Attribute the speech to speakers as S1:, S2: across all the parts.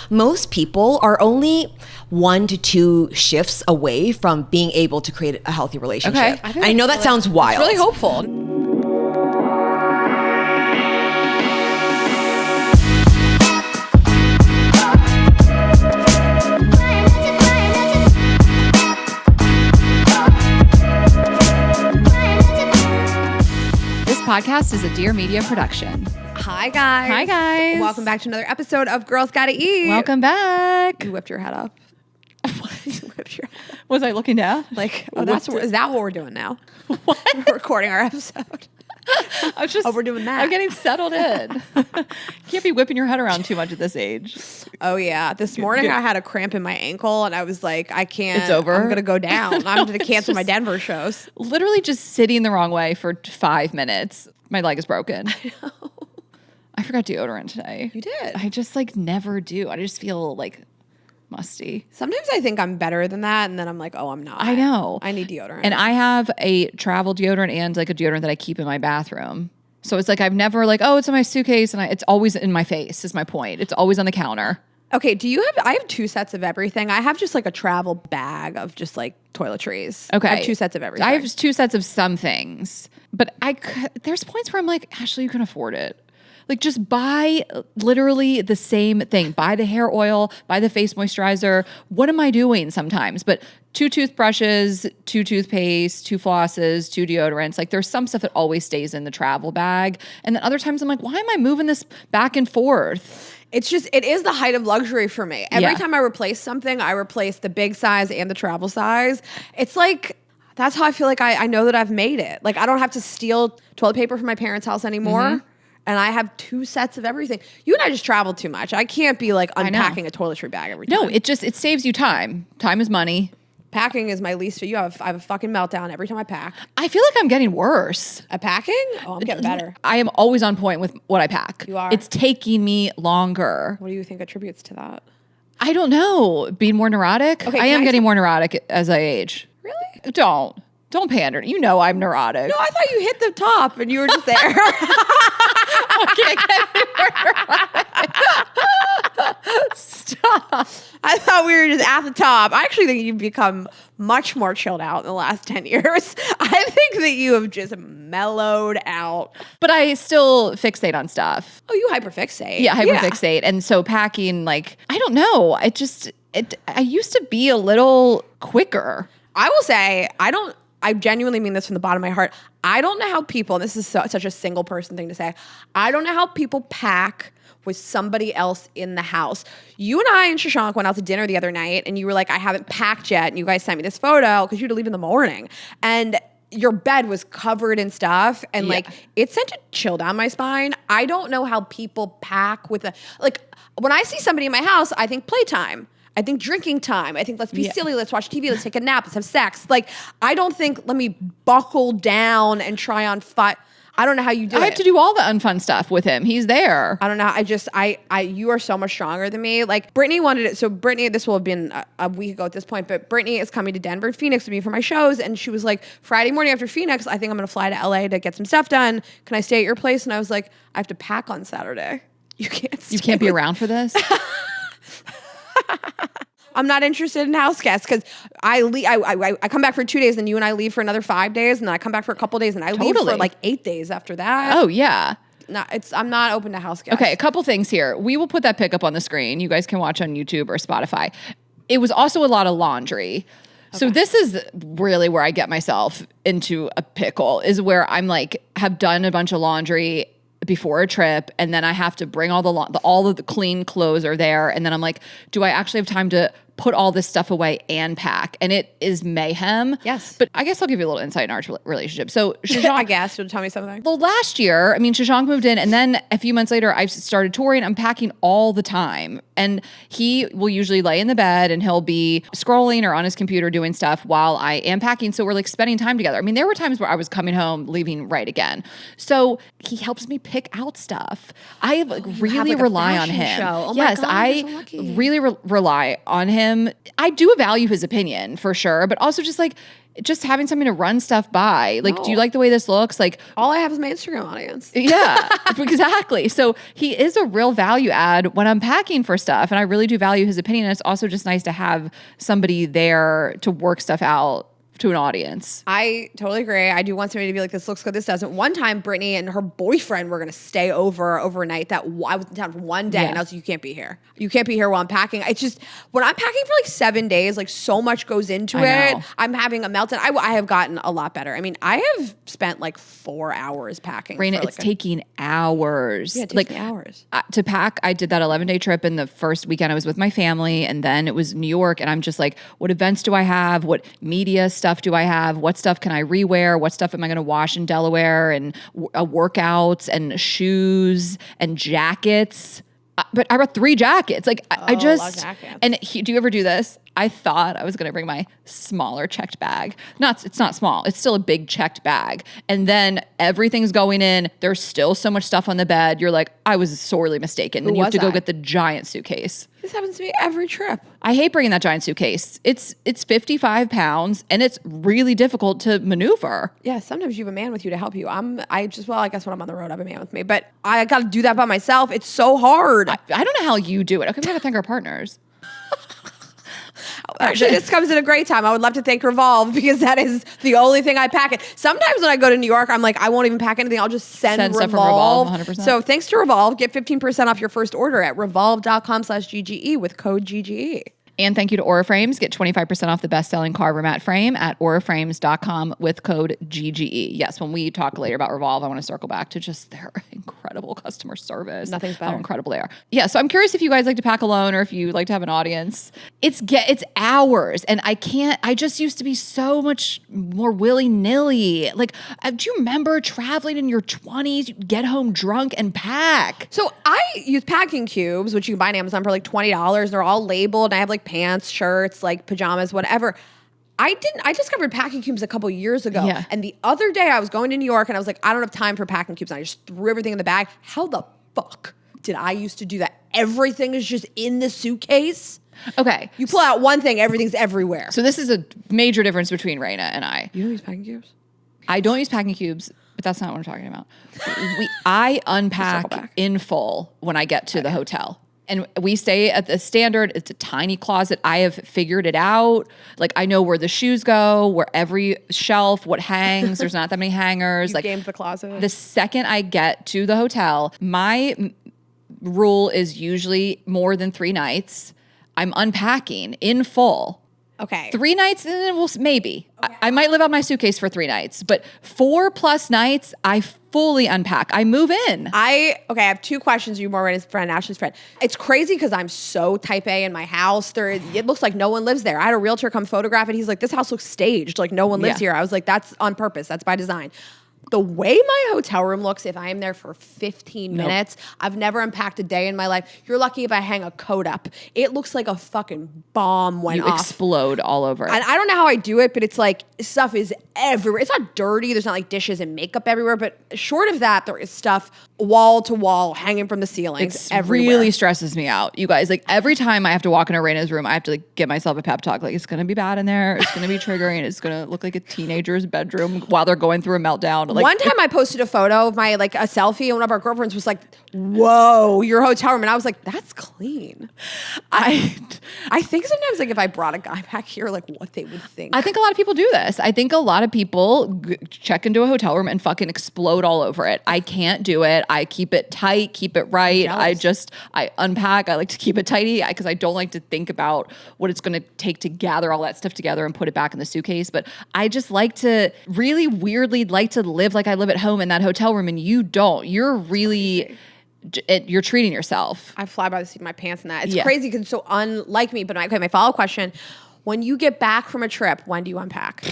S1: Most people are only 1 to 2 shifts away from being able to create a healthy relationship.
S2: Okay.
S1: I know that sounds wild.
S2: It's really hopeful.
S3: This podcast is a Dear Media production.
S2: Hi, guys.
S3: Hi, guys.
S2: Welcome back to another episode of Girls Gotta Eat.
S3: Welcome back.
S2: You whipped your head up. You whipped your head.
S3: Was I looking down?
S2: Like, oh, is that what we're doing now?
S3: What?
S2: We're recording our episode.
S3: I was just,
S2: we're doing that.
S3: I'm getting settled in. Can't be whipping your head around too much at this age.
S2: Oh, yeah. This morning I had a cramp in my ankle and I was like, I can't.
S3: It's over?
S2: I'm going to go down. I'm going to cancel my
S3: just
S2: Denver shows.
S3: Literally just sitting the wrong way for 5 minutes. My leg is broken.
S2: I know.
S3: I forgot deodorant today.
S2: You did?
S3: I just never do. I just feel musty.
S2: Sometimes I think I'm better than that, and then I'm like, oh, I'm not.
S3: I know.
S2: I need deodorant.
S3: And I have a travel deodorant and a deodorant that I keep in my bathroom. So it's I've never oh, it's in my suitcase, and it's always in my face is my point. It's always on the counter.
S2: Okay, I have 2 sets of everything. I have just a travel bag of just toiletries.
S3: Okay.
S2: I have 2 sets of everything.
S3: I have 2 sets of some things, but there's points where I'm Ashley, you can afford it. Just buy literally the same thing. Buy the hair oil, buy the face moisturizer. What am I doing sometimes? But 2 toothbrushes, 2 toothpaste, 2 flosses, 2 deodorants. There's some stuff that always stays in the travel bag. And then other times I'm why am I moving this back and forth?
S2: It is the height of luxury for me. Every
S3: Yeah.
S2: time I replace something, I replace the big size and the travel size. It's that's how I feel I know that I've made it. I don't have to steal toilet paper from my parents' house anymore. Mm-hmm. And I have 2 sets of everything. You and I just travel too much. I can't be unpacking a toiletry bag every time.
S3: No, it saves you time. Time is money.
S2: Packing is my least. I have a fucking meltdown every time I pack.
S3: I feel I'm getting worse.
S2: At packing? Oh, I'm getting better.
S3: I am always on point with what I pack.
S2: You are.
S3: It's taking me longer.
S2: What do you think attributes to that?
S3: I don't know. Being more neurotic?
S2: Okay,
S3: I am getting more neurotic as I age.
S2: Really?
S3: Don't pander. You know I'm neurotic.
S2: No, I thought you hit the top and you were just there.
S3: I can't get any more neurotic. Stop.
S2: I thought we were just at the top. I actually think you've become much more chilled out in the last 10 years. I think that you have just mellowed out.
S3: But I still fixate on stuff.
S2: Oh, you hyperfixate.
S3: Yeah, hyperfixate. And so packing, I don't know. I used to be a little quicker.
S2: I will say, I genuinely mean this from the bottom of my heart. I don't know how people, and this is such a single person thing to say, I don't know how people pack with somebody else in the house. You and I and Shashank went out to dinner the other night and you were I haven't packed yet. And you guys sent me this photo because you had to leave in the morning. And your bed was covered in stuff and it sent a chill down my spine. I don't know how people pack with when I see somebody in my house, I think playtime. I think drinking time. I think let's be silly. Let's watch TV. Let's take a nap. Let's have sex. I don't think let me buckle down and try on fight. I don't know how you do it.
S3: I have to do all the unfun stuff with him. He's there.
S2: I don't know. You are so much stronger than me. Brittany wanted it. So Brittany, this will have been a week ago at this point, but Brittany is coming to Denver and Phoenix with me for my shows. And she was Friday morning after Phoenix, I think I'm going to fly to LA to get some stuff done. Can I stay at your place? And I was I have to pack on Saturday. You can't
S3: be around for this?
S2: I'm not interested in house guests because I come back for 2 days and you and I leave for another 5 days and then I come back for a couple days and I leave for 8 days after that.
S3: Oh yeah.
S2: No, I'm not open to house guests.
S3: Okay, a couple things here. We will put that pic up on the screen. You guys can watch on YouTube or Spotify. It was also a lot of laundry. Okay. So this is really where I get myself into a pickle is where I'm have done a bunch of laundry before a trip and then I have to bring all of the clean clothes are there and then I'm do I actually have time to put all this stuff away and pack? And it is mayhem.
S2: Yes.
S3: But I guess I'll give you a little insight in our relationship. So Shashank,
S2: I guess you'll tell me something.
S3: Well, last year, Shashank moved in and then a few months later I started touring. I'm packing all the time. And he will usually lay in the bed and he'll be scrolling or on his computer doing stuff while I am packing. So we're spending time together. There were times where I was coming home, leaving right again. So he helps me pick out stuff. I really rely on him.
S2: Show. Oh
S3: yes,
S2: God,
S3: I really rely on him. I do value his opinion for sure, but also just just having something to run stuff by. Like, do you like the way this looks? Like,
S2: all I have is my Instagram audience.
S3: yeah, exactly. So he is a real value add when I'm packing for stuff. And I really do value his opinion. And it's also just nice to have somebody there to work stuff out to an audience.
S2: I totally agree. I do want somebody to be like, this looks good, this doesn't. One time, Brittany and her boyfriend were going to stay overnight. I was in town for one day, and I was like, you can't be here. You can't be here while I'm packing. It's just, when I'm packing for like 7 days, like so much goes into it. I'm having a meltdown. I have gotten a lot better. I mean, I have spent like 4 hours packing.
S3: Raina, it's taking hours.
S2: Yeah, it takes me hours.
S3: To pack, I did that 11-day trip, and the first weekend I was with my family, and then it was New York, and I'm just like, what events do I have? What media stuff do I have? What stuff can I rewear? What stuff am I going to wash in Delaware? And workouts and shoes and jackets. But I brought 3 jackets. Like I just,
S2: a lot of jackets.
S3: And do you ever do this? I thought I was going to bring my smaller checked bag. It's not small. It's still a big checked bag. And then everything's going in. There's still so much stuff on the bed. You're like, I was sorely mistaken. Then you have to go get the giant suitcase.
S2: This happens to me every trip.
S3: I hate bringing that giant suitcase. It's 55 pounds and it's really difficult to maneuver.
S2: Yeah, sometimes you have a man with you to help you. I guess when I'm on the road, I have a man with me. But I got to do that by myself. It's so hard.
S3: I don't know how you do it. Okay, we got to thank our partners.
S2: Actually, this comes at a great time. I would love to thank Revolve because that is the only thing I pack. Sometimes when I go to New York, I'm like, I won't even pack anything. I'll just send
S3: stuff from
S2: Revolve.
S3: Revolve, 100%.
S2: So thanks to Revolve. Get 15% off your first order at revolve.com/GGE with code GGE.
S3: And thank you to Auraframes. Get 25% off the best-selling carver mat frame at auraframes.com with code GGE. Yes, when we talk later about Revolve, I want to circle back to just their incredible customer service.
S2: Nothing's better.
S3: How incredible they are. Yeah, so I'm curious if you guys like to pack alone or if you like to have an audience. It's hours, and I just used to be so much more willy-nilly. Like, do you remember traveling in your 20s? You'd get home drunk and pack.
S2: So I use packing cubes, which you can buy on Amazon for like $20. They're all labeled, and I have like pants, shirts, like pajamas, whatever. I discovered packing cubes a couple years ago.
S3: Yeah.
S2: And the other day I was going to New York and I was like, I don't have time for packing cubes. And I just threw everything in the bag. How the fuck did I used to do that? Everything is just in the suitcase.
S3: Okay.
S2: You pull out one thing, everything's everywhere.
S3: So this is a major difference between Raina and I.
S2: You don't use packing cubes?
S3: I don't use packing cubes, but that's not what I'm talking about. I unpack in full when I get to the hotel. And we stay at the Standard. It's a tiny closet. I have figured it out. Like, I know where the shoes go, where every shelf, what hangs. There's not that many hangers.
S2: You gamed the closet.
S3: The second I get to the hotel, my rule is usually more than 3 nights. I'm unpacking in full.
S2: Okay.
S3: 3 nights, maybe. Okay. I might live out my suitcase for 3 nights, but 4+ nights, I fully unpack. I move in.
S2: I have 2 questions. You more Rena's friend, Ashley's friend. It's crazy because I'm so type A in my house. It looks like no one lives there. I had a realtor come photograph it. He's like, this house looks staged. Like no one lives here. I was like, that's on purpose. That's by design. The way my hotel room looks, if I am there for 15 minutes, I've never unpacked a day in my life. You're lucky if I hang a coat up. It looks like a fucking bomb went off.
S3: You explode all over it.
S2: And I don't know how I do it, but it's like stuff is everywhere. It's not dirty. There's not like dishes and makeup everywhere. But short of that, there is stuff wall to wall hanging from the ceilings everywhere.
S3: Really stresses me out, you guys. Like every time I have to walk into Raina's room, I have to like give myself a pep talk. Like it's gonna be bad in there. It's gonna be triggering. It's gonna look like a teenager's bedroom while they're going through a meltdown. Like,
S2: one time I posted a photo of my, like a selfie, and one of our girlfriends was like, whoa, your hotel room. And I was like, that's clean. I think sometimes like if I brought a guy back here, like what they would think.
S3: I think a lot of people do this. I think a lot of people check into a hotel room and fucking explode all over it. I can't do it. I keep it tight, keep it right. I unpack. I like to keep it tidy because I don't like to think about what it's going to take to gather all that stuff together and put it back in the suitcase. But I just like to really weirdly like to live like I live at home in that hotel room, and you don't. You're really... you're treating yourself.
S2: I fly by the seat of my pants in that. It's crazy because it's so unlike me. But my follow-up question, when you get back from a trip, when do you unpack?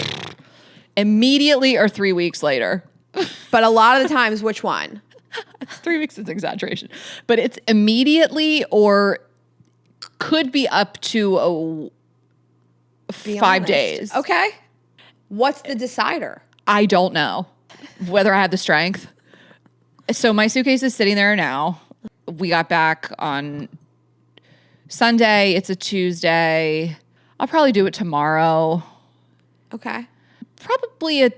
S3: Immediately or 3 weeks later.
S2: But a lot of the times, which one?
S3: 3 weeks is an exaggeration. But it's immediately or could be up to 5 days.
S2: Okay. What's the decider?
S3: I don't know whether I have the strength. So my suitcase is sitting there now. We got back on Sunday. It's a Tuesday. I'll probably do it tomorrow.
S2: Okay.
S3: probably a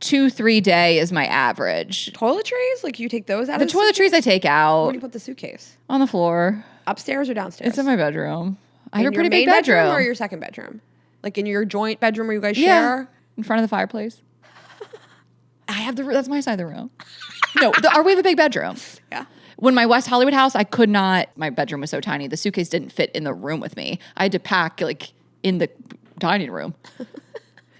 S3: 2-3 day is my average.
S2: Toiletries? Like you take those out
S3: The
S2: of the suitcase?
S3: toiletries I take out
S2: Where do you put the suitcase?
S3: on the floor.
S2: Upstairs or downstairs?
S3: It's in my bedroom. I have
S2: in
S3: a
S2: your
S3: pretty
S2: main
S3: big bedroom.
S2: or your second bedroom? Like in your joint bedroom where you guys
S3: Yeah,
S2: share?
S3: in front of the fireplace. I have that's my side of the room. No, we have a big bedroom.
S2: Yeah.
S3: When my West Hollywood house, I could not, my bedroom was so tiny, the suitcase didn't fit in the room with me. I had to pack like in the dining room.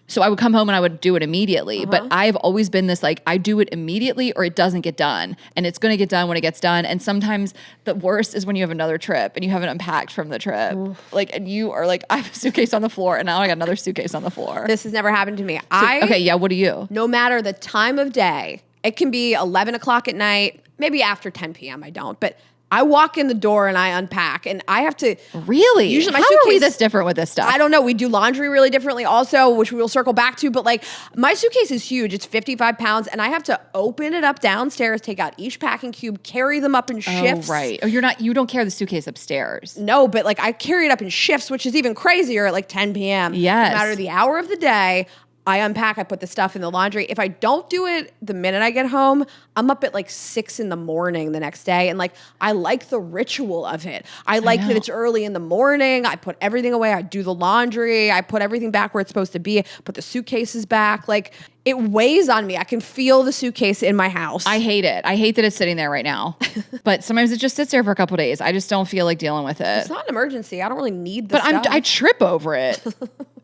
S3: So I would come home and I would do it immediately. But I've always been this like, I do it immediately or it doesn't get done. And it's going to get done when it gets done. And sometimes the worst is when you have another trip and you haven't unpacked from the trip. Like, and you are like, I have a suitcase on the floor and now I got another suitcase on the floor.
S2: This has never happened to me.
S3: Okay, yeah, what do you?
S2: No matter the time of day, it can be 11 o'clock at night, maybe after 10 p.m. I don't, but I walk in the door and I unpack and I have to.
S3: Really?
S2: Usually my
S3: How
S2: suitcase,
S3: are we this different with this stuff?
S2: I don't know. We do laundry really differently also, which we will circle back to. But like my suitcase is huge. It's 55 pounds and I have to open it up downstairs, take out each packing cube, carry them up in shifts.
S3: Oh, right. Oh, you don't carry the suitcase upstairs.
S2: No, but like I carry it up in shifts, which is even crazier at like 10 p.m.
S3: Yes.
S2: No matter the hour of the day, I unpack, I put the stuff in the laundry. If I don't do it the minute I get home, I'm up at like 6 a.m. the next day. And like, I like the ritual of it. I like that it's early in the morning. I put everything away. I do the laundry. I put everything back where it's supposed to be. Put the suitcases back. Like, it weighs on me. I can feel the suitcase in my house.
S3: I hate it. I hate that it's sitting there right now. But sometimes it just sits there for a couple of days. I just don't feel like dealing with it.
S2: It's not an emergency. I don't really need the
S3: But
S2: stuff.
S3: I trip over it.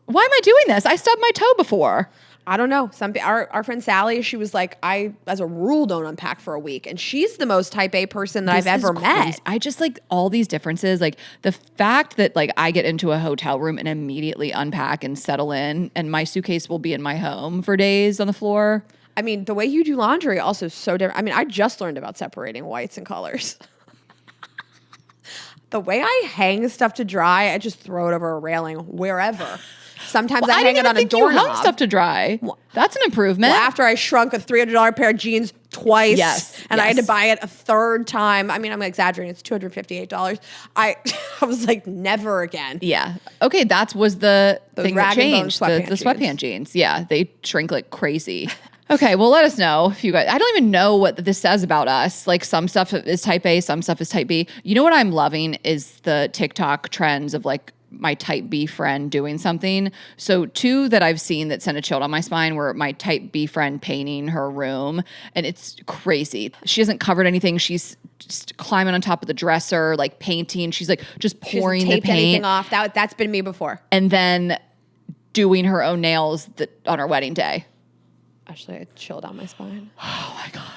S3: Why am I doing this? I stubbed my toe before.
S2: I don't know. Our friend Sally, she was like, I, as a rule, don't unpack for a week. And she's the most type A person that I've ever met.
S3: I just like all these differences. Like the fact that like I get into a hotel room and immediately unpack and settle in and my suitcase will be in my home for days on the floor.
S2: I mean, the way you do laundry also is so different. I mean, I just learned about separating whites and colors. The way I hang stuff to dry, I just throw it over a railing wherever. Sometimes I hang it on a doorknob.
S3: You hung stuff to dry. That's an improvement.
S2: Well, after I shrunk a $300 pair of jeans twice, and I had to buy it a third time. I mean, I'm exaggerating. It's $258. I was like, never again.
S3: Yeah. Okay, that was the thing that
S2: rag and bone
S3: changed.
S2: sweatpant
S3: The sweatpant jeans. Yeah, they shrink like crazy. Okay, well, let us know if you guys. I don't even know what this says about us. Like some stuff is type A, some stuff is type B. You know what I'm loving is the TikTok trends of like my type B friend doing something. So 2 that I've seen that sent a chill down my spine were my type B friend painting her room. And it's crazy. She hasn't covered anything. She's just climbing on top of the dresser, like painting. She's like just pouring
S2: She
S3: the
S2: hasn't taped
S3: paint.
S2: anything off. That's been me before.
S3: And then doing her own nails on her wedding day.
S2: Actually, I chilled down my spine.
S3: Oh my God.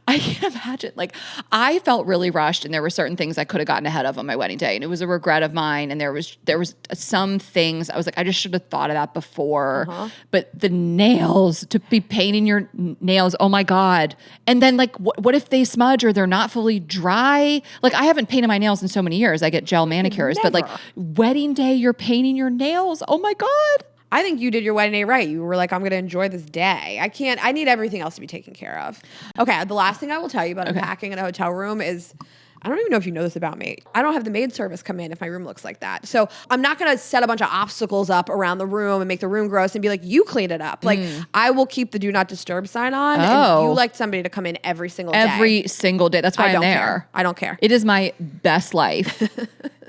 S3: I can't imagine. Like, I felt really rushed, and there were certain things I could have gotten ahead of on my wedding day, and it was a regret of mine. And there was some things I was like, I just should have thought of that before. But the nails, to be painting your nails, oh my God! And then like, what if they smudge or they're not fully dry? Like, I haven't painted my nails in so many years. I get gel manicures, but like wedding day, you're painting your nails. Oh my God!
S2: I think you did your wedding day right. You were like, I'm going to enjoy this day. I need everything else to be taken care of. Okay, the last thing I will tell you about unpacking in a hotel room is, I don't even know if you know this about me. I don't have the maid service come in if my room looks like that. So I'm not going to set a bunch of obstacles up around the room and make the room gross and be like, you clean it up. Like, I will keep the do not disturb sign on. And you like somebody to come in every single day.
S3: Every single day. That's why I'm there.
S2: I don't care.
S3: It is my best life.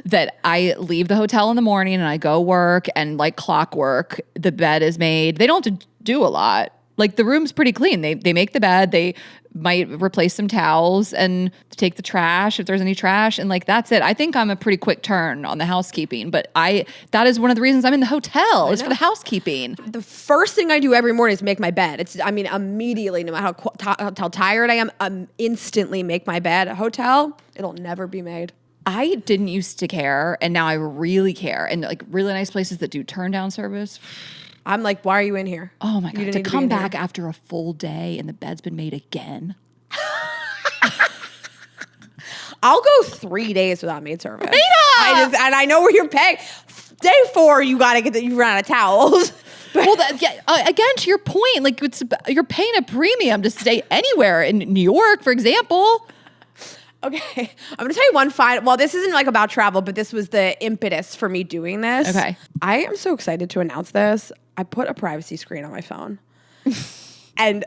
S3: That I leave the hotel in the morning and I go work and like clockwork, the bed is made. They don't have to do a lot. Like the room's pretty clean. They make the bed. They might replace some towels and take the trash if there's any trash. And like, that's it. I think I'm a pretty quick turn on the housekeeping, but that is one of the reasons I'm in the hotel is for the housekeeping.
S2: The first thing I do every morning is make my bed. Immediately, no matter how tired I am, instantly make my bed. A hotel, it'll never be made.
S3: I didn't used to care, and now I really care. And like really nice places that do turn down service.
S2: I'm like, why are you in here?
S3: Oh my God, to
S2: to
S3: come
S2: be in
S3: back
S2: here.
S3: after a full day and the bed's been made again.
S2: I'll go 3 days without maid service.
S3: Rita!
S2: I know where you're paying. Day 4, you got to get you run out of towels.
S3: Well, again, to your point, like you're paying a premium to stay anywhere in New York, for example.
S2: Okay, I'm going to tell you one final. Well, this isn't like about travel, but this was the impetus for me doing this.
S3: Okay.
S2: I am so excited to announce this. I put a privacy screen on my phone. And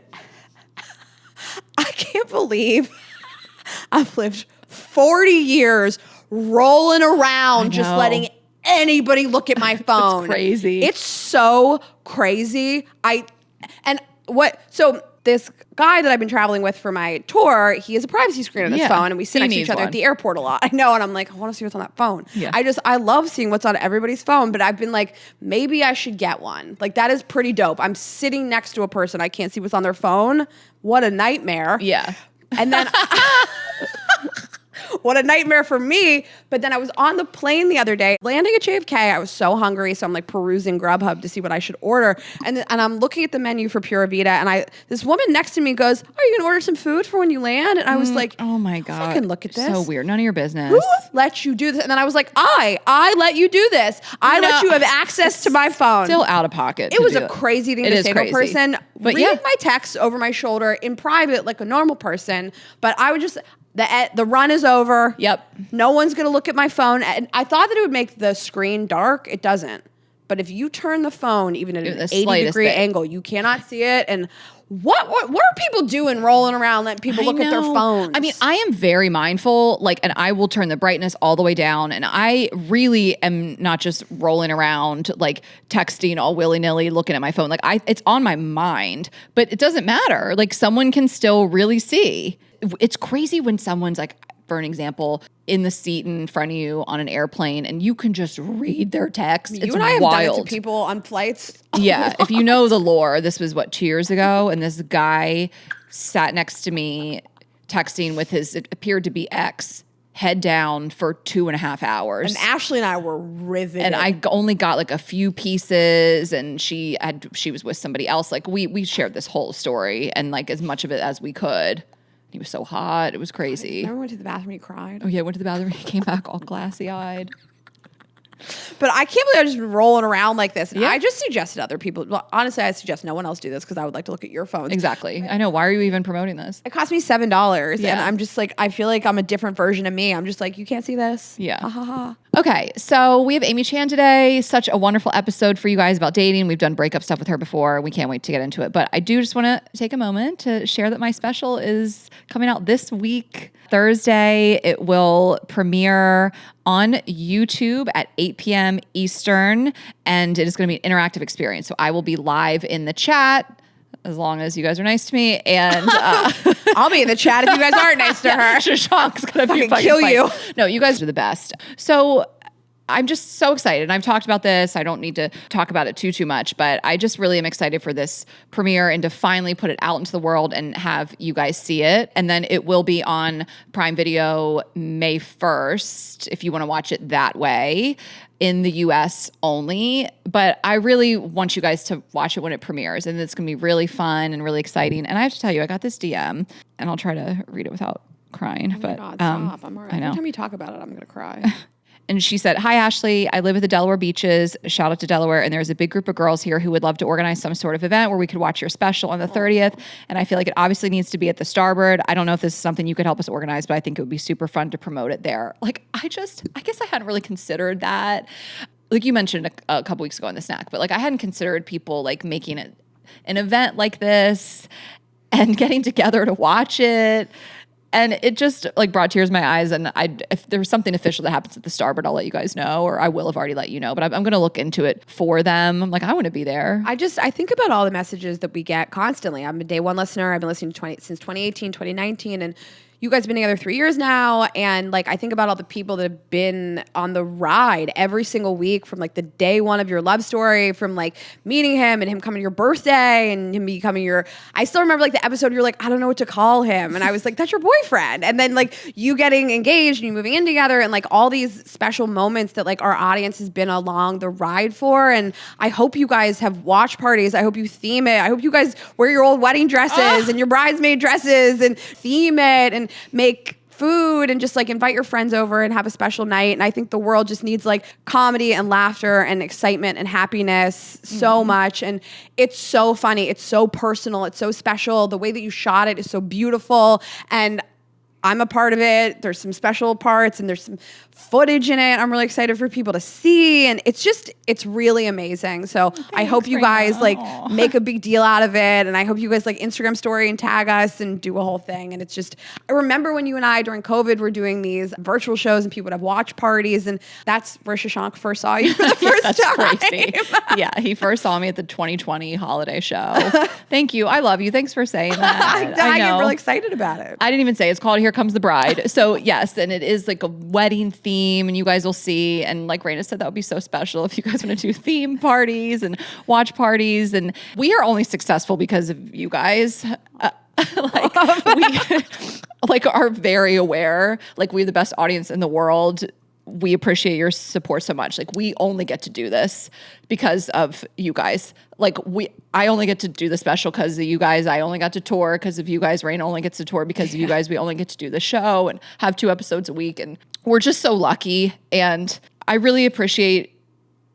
S2: I can't believe I've lived 40 years rolling around just letting anybody look at my phone.
S3: It's crazy.
S2: It's so crazy. So this guy that I've been traveling with for my tour, he has a privacy screen on his phone, and we sit next to each other at the airport a lot. I know, and I'm like, I want to see what's on that phone.
S3: Yeah.
S2: I love seeing what's on everybody's phone, but I've been like, maybe I should get one. Like, that is pretty dope. I'm sitting next to a person, I can't see what's on their phone. What a nightmare.
S3: Yeah.
S2: And then what a nightmare for me. But then I was on the plane the other day, landing at JFK. I was so hungry, so I'm like perusing Grubhub to see what I should order. And I'm looking at the menu for Pura Vida, and this woman next to me goes, "Are you gonna order some food for when you land?" And I was like,
S3: "Oh my God,
S2: fucking look at this.
S3: So weird. None of your business.
S2: Who let you do this?" And then I was like, I let you do this. I let you have access to my phone.
S3: Still out of pocket.
S2: It was a crazy thing to say to a person.
S3: But
S2: reading my texts over my shoulder in private like a normal person, but I would just... The run is over.
S3: Yep.
S2: No one's going to look at my phone. And I thought that it would make the screen dark. It doesn't. But if you turn the phone even at an 80-degree angle, you cannot see it. And what are people doing rolling around letting people look at their phones?
S3: I mean, I am very mindful, and I will turn the brightness all the way down. And I really am not just rolling around, like texting all willy-nilly, looking at my phone. Like it's on my mind, but it doesn't matter. Like someone can still really see. It's crazy when someone's like, for an example, in the seat in front of you on an airplane, and you can just read their text.
S2: You and I have done it to people on flights.
S3: Yeah, if you know the lore, this was 2 years ago, and this guy sat next to me texting with it appeared to be ex, head down for 2.5 hours.
S2: And Ashley and I were riveted.
S3: And I only got like a few pieces, and she was with somebody else. Like we shared this whole story and like as much of it as we could. He was so hot. It was crazy.
S2: Remember went to the bathroom, he cried?
S3: Oh, yeah, went to the bathroom. He came back all glassy-eyed.
S2: But I can't believe I've just been rolling around like this. Yeah. I just suggested other people. Well, honestly, I suggest no one else do this because I would like to look at your phones.
S3: Exactly. I know. Why are you even promoting this?
S2: It cost me $7. Yeah. And I'm just like, I feel like I'm a different version of me. I'm just like, you can't see this?
S3: Yeah.
S2: Ha ha ha.
S3: Okay, so we have Amy Chan today. Such a wonderful episode for you guys about dating. We've done breakup stuff with her before. We can't wait to get into it. But I do just want to take a moment to share that my special is coming out this week, Thursday. It will premiere on YouTube at 8 p.m. Eastern, and it is going to be an interactive experience. So I will be live in the chat, as long as you guys are nice to me. And
S2: I'll be in the chat if you guys aren't nice to her.
S3: Shashank's going to be fucking
S2: kill you.
S3: No, you guys are the best. So I'm just so excited. And I've talked about this. I don't need to talk about it too much, but I just really am excited for this premiere and to finally put it out into the world and have you guys see it. And then it will be on Prime Video May 1st, if you want to watch it that way, in the US only. But I really want you guys to watch it when it premieres. And it's going to be really fun and really exciting. And I have to tell you, I got this DM, and I'll try to read it without crying.
S2: Oh my God, stop. I'm all right. Every time you talk about it, I'm going to cry.
S3: And she said, "Hi, Ashley. I live at the Delaware beaches. Shout out to Delaware. And there's a big group of girls here who would love to organize some sort of event where we could watch your special on the 30th. And I feel like it obviously needs to be at the Starboard. I don't know if this is something you could help us organize, but I think it would be super fun to promote it there." Like, I guess I hadn't really considered that. Like you mentioned a couple weeks ago in the snack, but like I hadn't considered people like making it an event like this and getting together to watch it. And it just like brought tears to my eyes. And if there's something official that happens at the Starboard, I'll let you guys know, or I will have already let you know. But I'm going to look into it for them. I'm like, I want to be there.
S2: I think about all the messages that we get constantly. I'm a day one listener. I've been listening since 2018, 2019. And you guys have been together 3 years now. And like, I think about all the people that have been on the ride every single week from like the day one of your love story, from like meeting him and him coming to your birthday and him becoming I still remember like the episode you're like, I don't know what to call him. And I was like, that's your boyfriend. And then like you getting engaged and you moving in together and like all these special moments that like our audience has been along the ride for. And I hope you guys have watch parties. I hope you theme it. I hope you guys wear your old wedding dresses and your bridesmaid dresses and theme it and make food and just like invite your friends over and have a special night. And I think the world just needs like comedy and laughter and excitement and happiness so much. And it's so funny. It's so personal. It's so special. The way that you shot it is so beautiful. And I'm a part of it. There's some special parts and there's some footage in it. I'm really excited for people to see. And it's really amazing. So I hope you guys like make a big deal out of it. And I hope you guys like Instagram story and tag us and do a whole thing. And it's just, I remember when you and I during COVID were doing these virtual shows and people would have watch parties. And that's where Shashank first saw you for the first time.
S3: Crazy. Yeah, he first saw me at the 2020 holiday show. Thank you. I love you. Thanks for saying that.
S2: I get really excited about it.
S3: I didn't even say it's called Here Comes the Bride. So yes, and it is like a wedding theme, and you guys will see. And like Raina said, that would be so special if you guys want to do theme parties and watch parties. And we are only successful because of you guys. We like are very aware. Like, we have the best audience in the world. We appreciate your support so much. Like, we only get to do this because of you guys. Like, I only get to do the special because of you guys. I only got to tour because of you guys. Rain only gets to tour because of you guys. We only get to do the show and have 2 episodes a week. And we're just so lucky. And I really appreciate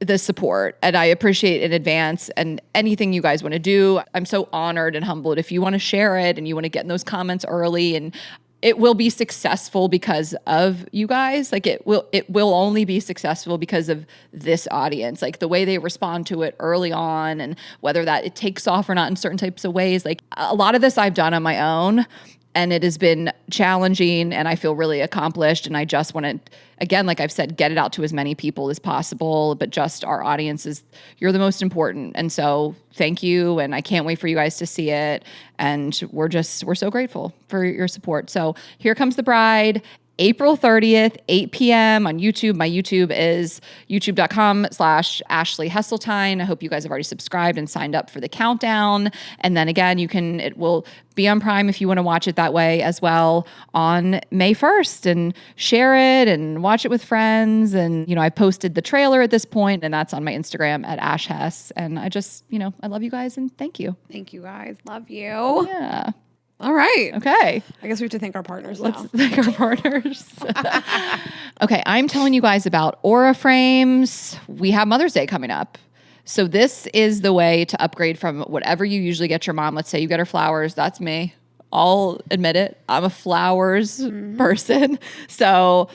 S3: the support, and I appreciate in advance and anything you guys want to do. I'm so honored and humbled if you want to share it and you want to get in those comments early, and it will be successful because of you guys. Like, it will only be successful because of this audience, like the way they respond to it early on, and whether that it takes off or not in certain types of ways. Like, a lot of this I've done on my own, and it has been challenging, and I feel really accomplished. And I just want to, again, like I've said, get it out to as many people as possible, but just our audience is, you're the most important. And so thank you. And I can't wait for you guys to see it. And we're so grateful for your support. So Here Comes the Bride, April 30th, 8 p.m. on YouTube. My YouTube is youtube.com/Ashley Hesseltine. I hope you guys have already subscribed and signed up for the countdown. And then again, it will be on Prime if you want to watch it that way as well on May 1st, and share it and watch it with friends. And, I posted the trailer at this point, and that's on my Instagram at Ash Hess. And I just, I love you guys, and thank you.
S2: Thank you guys. Love you.
S3: Yeah.
S2: All right.
S3: Okay.
S2: I guess we have to thank our partners now.
S3: Let's thank our partners. Okay, I'm telling you guys about Aura Frames. We have Mother's Day coming up. So this is the way to upgrade from whatever you usually get your mom. Let's say you get her flowers. That's me. I'll admit it. I'm a flowers person. So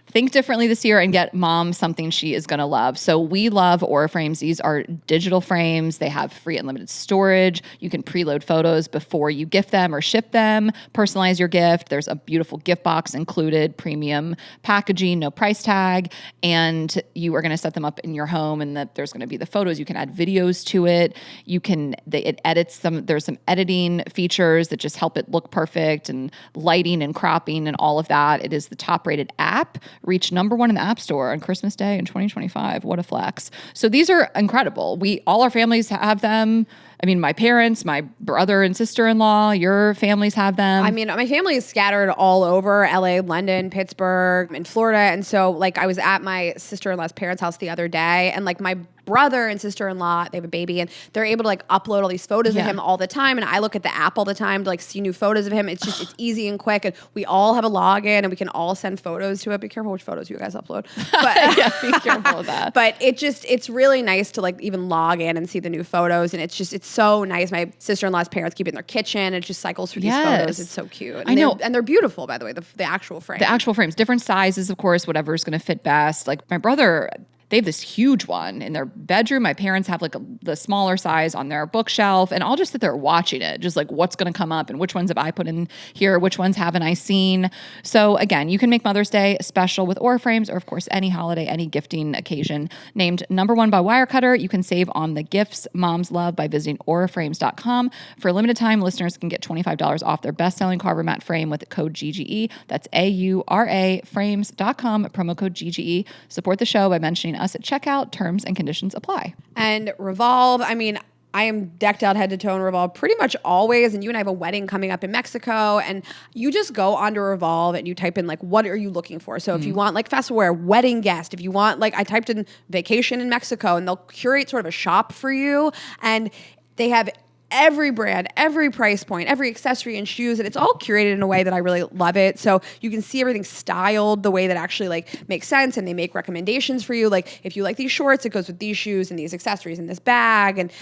S3: think differently this year and get mom something she is going to love. So we love Aura Frames. These are digital frames. They have free unlimited storage. You can preload photos before you gift them or ship them. Personalize your gift. There's a beautiful gift box included, premium packaging, no price tag. And you are going to set them up in your home, and there's going to be the photos. You can add videos to it. It edits them. There's some editing features that just help it look perfect, and lighting and cropping and all of that. It is the top rated app. Reached #1 in the App Store on Christmas Day in 2025. What a flex. So these are incredible. All our families have them. I mean, my parents, my brother and sister-in-law, your families have them.
S2: I mean, my family is scattered all over LA, London, Pittsburgh, and Florida. And so, like, I was at my sister-in-law's parents' house the other day, and like my brother and sister-in-law, they have a baby, and they're able to like upload all these photos of him all the time. And I look at the app all the time to like see new photos of him. It's easy and quick, and we all have a login, and we can all send photos to it. Be careful which photos you guys upload. But
S3: yeah, be careful of that.
S2: But it's really nice to like even log in and see the new photos, and it's so nice. My sister-in-law's parents keep it in their kitchen. It just cycles through these photos. It's so cute. And
S3: I know.
S2: And they're beautiful, by the way, the actual frame.
S3: The actual frames, different sizes, of course, whatever is going to fit best. Like my brother, they have this huge one in their bedroom. My parents have like the smaller size on their bookshelf, and I'll just sit there watching it, just like what's going to come up and which ones have I put in here, which ones haven't I seen. So again, you can make Mother's Day special with Aura Frames, or of course any holiday, any gifting occasion. Named #1 by Wirecutter, you can save on the gifts moms love by visiting auraframes.com. For a limited time, listeners can get $25 off their best-selling Carver mat frame with code GGE. That's AURA frames.com, promo code GGE. Support the show by mentioning us at checkout. Terms and conditions apply.
S2: And Revolve, I mean, I am decked out head to toe in Revolve pretty much always. And you and I have a wedding coming up in Mexico, and you just go onto Revolve and you type in like, what are you looking for? So if you want like festival wear, wedding guest, if you want like, I typed in vacation in Mexico, and they'll curate sort of a shop for you. And they have every brand, every price point, every accessory and shoes, and it's all curated in a way that I really love it. So you can see everything styled the way that actually like makes sense, and they make recommendations for you. Like if you like these shorts, it goes with these shoes and these accessories and this bag. And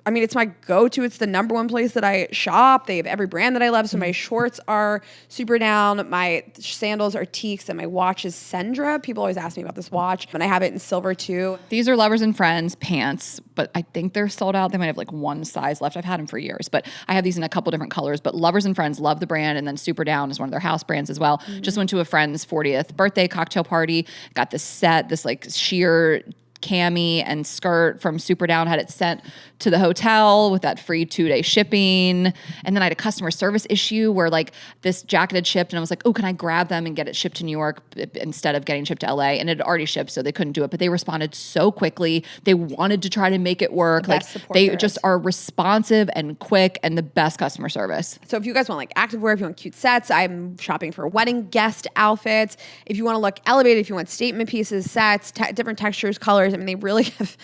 S2: I mean, it's my go-to. It's the number one place that I shop. They have every brand that I love. So my shorts are Super Down. My sandals are Teaks, and my watch is Sendra. People always ask me about this watch, and I have it in silver too.
S3: These are Lovers and Friends pants, but I think they're sold out. They might have like one size left. I've had them for years, but I have these in a couple different colors. But Lovers and Friends, love the brand, and then Super Down is one of their house brands as well. Just went to a friend's 40th birthday cocktail party. Got this set, this like sheer cami and skirt from Super Down, had it sent to the hotel with that free 2-day shipping. And then I had a customer service issue where like this jacket had shipped and I was like, oh, can I grab them and get it shipped to New York instead of getting shipped to LA? And it had already shipped, so they couldn't do it, but they responded so quickly. They wanted to try to make it work. Like they just are responsive and quick and the best customer service.
S2: So if you guys want like activewear, if you want cute sets, I'm shopping for wedding guest outfits. If you want to look elevated, if you want statement pieces, sets, different textures, colors, I mean, they really have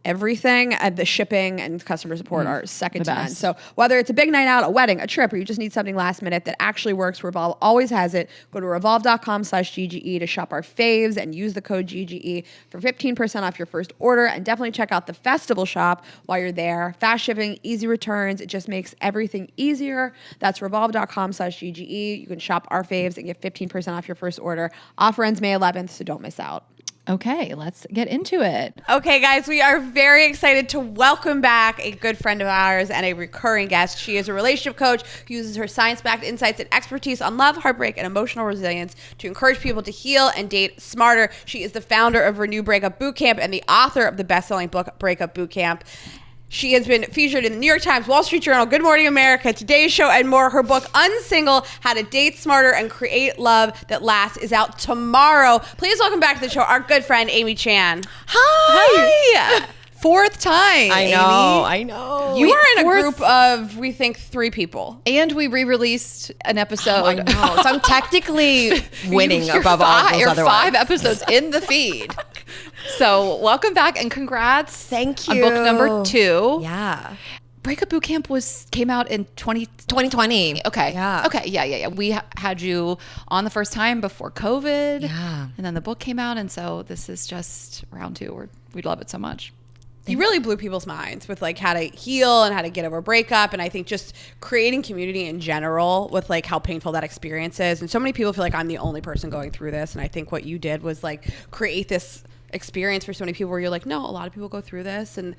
S2: everything. The shipping and customer support are second to none. So whether it's a big night out, a wedding, a trip, or you just need something last minute that actually works, Revolve always has it. Go to revolve.com/GGE to shop our faves and use the code GGE for 15% off your first order. And definitely check out the festival shop while you're there. Fast shipping, easy returns. It just makes everything easier. That's revolve.com/GGE. You can shop our faves and get 15% off your first order. Offer ends May 11th, so don't miss out.
S3: Okay, let's get into it.
S2: Okay, guys, we are very excited to welcome back a good friend of ours and a recurring guest. She is a relationship coach who uses her science-backed insights and expertise on love, heartbreak, and emotional resilience to encourage people to heal and date smarter. She is the founder of Renew Breakup Bootcamp and the author of the best-selling book, Breakup Bootcamp. She has been featured in the New York Times, Wall Street Journal, Good Morning America, Today's Show, and more. Her book, Unsingle, How to Date Smarter and Create Love That Lasts, is out tomorrow. Please welcome back to the show our good friend, Amy Chan.
S3: Hi! Fourth time,
S1: I know.
S2: You are in a group of, we think, 3 people.
S3: And we re-released an episode.
S1: I know. So I'm technically winning above all those other
S3: 5
S1: ones.
S3: episodes in the feed. So welcome back and congrats.
S1: Thank
S3: On
S1: you.
S3: book number 2.
S1: Yeah.
S3: Breakup Bootcamp came out in
S1: 2020.
S3: Okay.
S1: Yeah.
S3: Okay. Yeah. We had you on the first time before COVID.
S1: Yeah.
S3: And then the book came out. And so this is just round 2. We love it so much.
S2: You really blew people's minds with like how to heal and how to get over breakup. And I think just creating community in general with like how painful that experience is. And so many people feel like I'm the only person going through this. And I think what you did was like create this experience for so many people where you're like, no, a lot of people go through this. And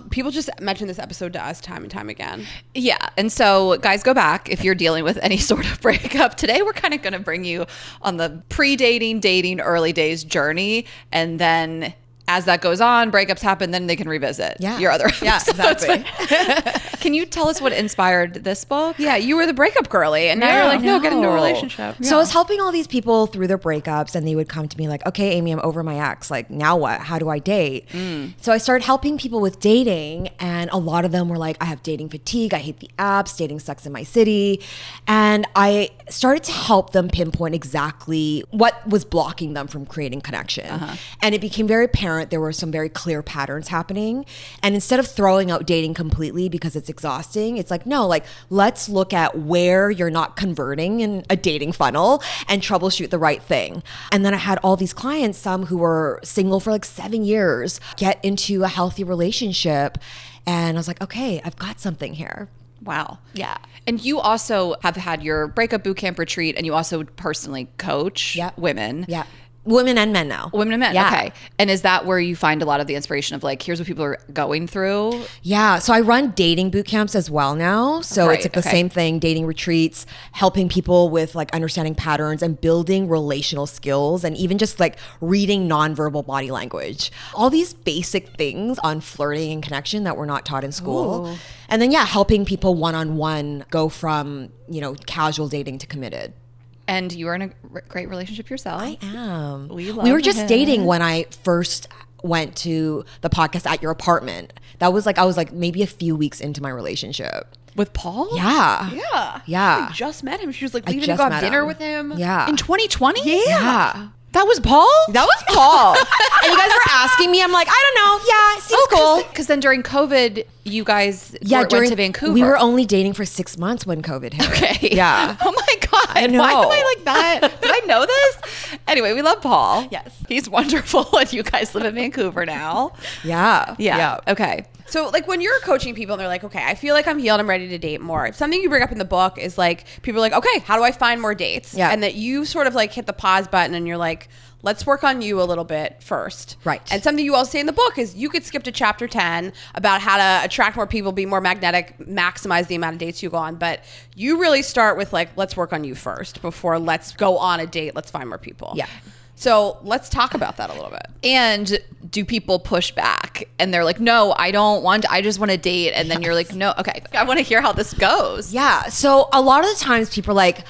S2: people just mention this episode to us time and time again.
S3: Yeah. And so guys, go back if you're dealing with any sort of breakup. Today, we're kind of going to bring you on the pre-dating, dating, early days journey. And then as that goes on, breakups happen, then they can revisit your other episodes.
S1: Yeah, exactly.
S3: Can you tell us what inspired this book?
S2: Yeah, you were the breakup girly, and now you're like, no, get into a relationship.
S1: So I was helping all these people through their breakups, and they would come to me like, okay, Amy, I'm over my ex. Like, now what? How do I date? So I started helping people with dating, and a lot of them were like, I have dating fatigue. I hate the apps. Dating sucks in my city. And I started to help them pinpoint exactly what was blocking them from creating connection. And it became very apparent there were some very clear patterns happening. And instead of throwing out dating completely because it's exhausting, it's like, no, like let's look at where you're not converting in a dating funnel and troubleshoot the right thing. And then I had all these clients, some who were single for like 7 years, get into a healthy relationship. And I was like, okay, I've got something here.
S3: Wow. Yeah. And you also have had your breakup bootcamp retreat, and you also personally coach women.
S1: Yeah. Women and men now.
S3: Women and men.
S1: Yeah.
S3: Okay. And is that where you find a lot of the inspiration of like, here's what people are going through?
S1: Yeah. So I run dating boot camps as well now. So it's like the same thing, dating retreats, helping people with like understanding patterns and building relational skills, and even just like reading nonverbal body language. All these basic things on flirting and connection that we're not taught in school. Ooh. And then, helping people one-on-one go from, casual dating to committed.
S3: And you are in a great relationship yourself.
S1: I am.
S3: We
S1: were just dating when I first went to the podcast at your apartment. That was like, I was like maybe a few weeks into my relationship.
S3: With Paul?
S1: Yeah.
S2: Yeah.
S1: Yeah.
S2: I just met him. She was like leaving to go have dinner with him.
S1: Yeah.
S3: In 2020?
S1: Yeah.
S3: That was Paul?
S1: That was Paul. And you guys were asking me. I'm like, I don't know. Yeah, it seems cool.
S3: Because then during COVID, you guys went to Vancouver.
S1: We were only dating for 6 months when COVID hit.
S3: Okay.
S1: Yeah.
S3: Oh my God.
S1: I know.
S3: Why am I like that? Did I know this? Anyway, we love Paul.
S1: Yes.
S3: He's wonderful. And you guys live in Vancouver now.
S1: Yeah.
S3: Yeah. Okay.
S2: So like when you're coaching people and they're like, okay, I feel like I'm healed, I'm ready to date more. Something you bring up in the book is like, people are like, okay, how do I find more dates?
S1: Yeah.
S2: And that you sort of like hit the pause button and you're like, let's work on you a little bit first.
S1: Right.
S2: And something you also say in the book is you could skip to chapter 10 about how to attract more people, be more magnetic, maximize the amount of dates you go on. But you really start with like, let's work on you first before let's go on a date. Let's find more people.
S1: Yeah.
S2: So let's talk about that a little bit.
S3: And do people push back and they're like, no, I don't want, I just want to date. And then you're like, no, okay, I want to hear how this goes.
S1: Yeah. So a lot of the times people are like,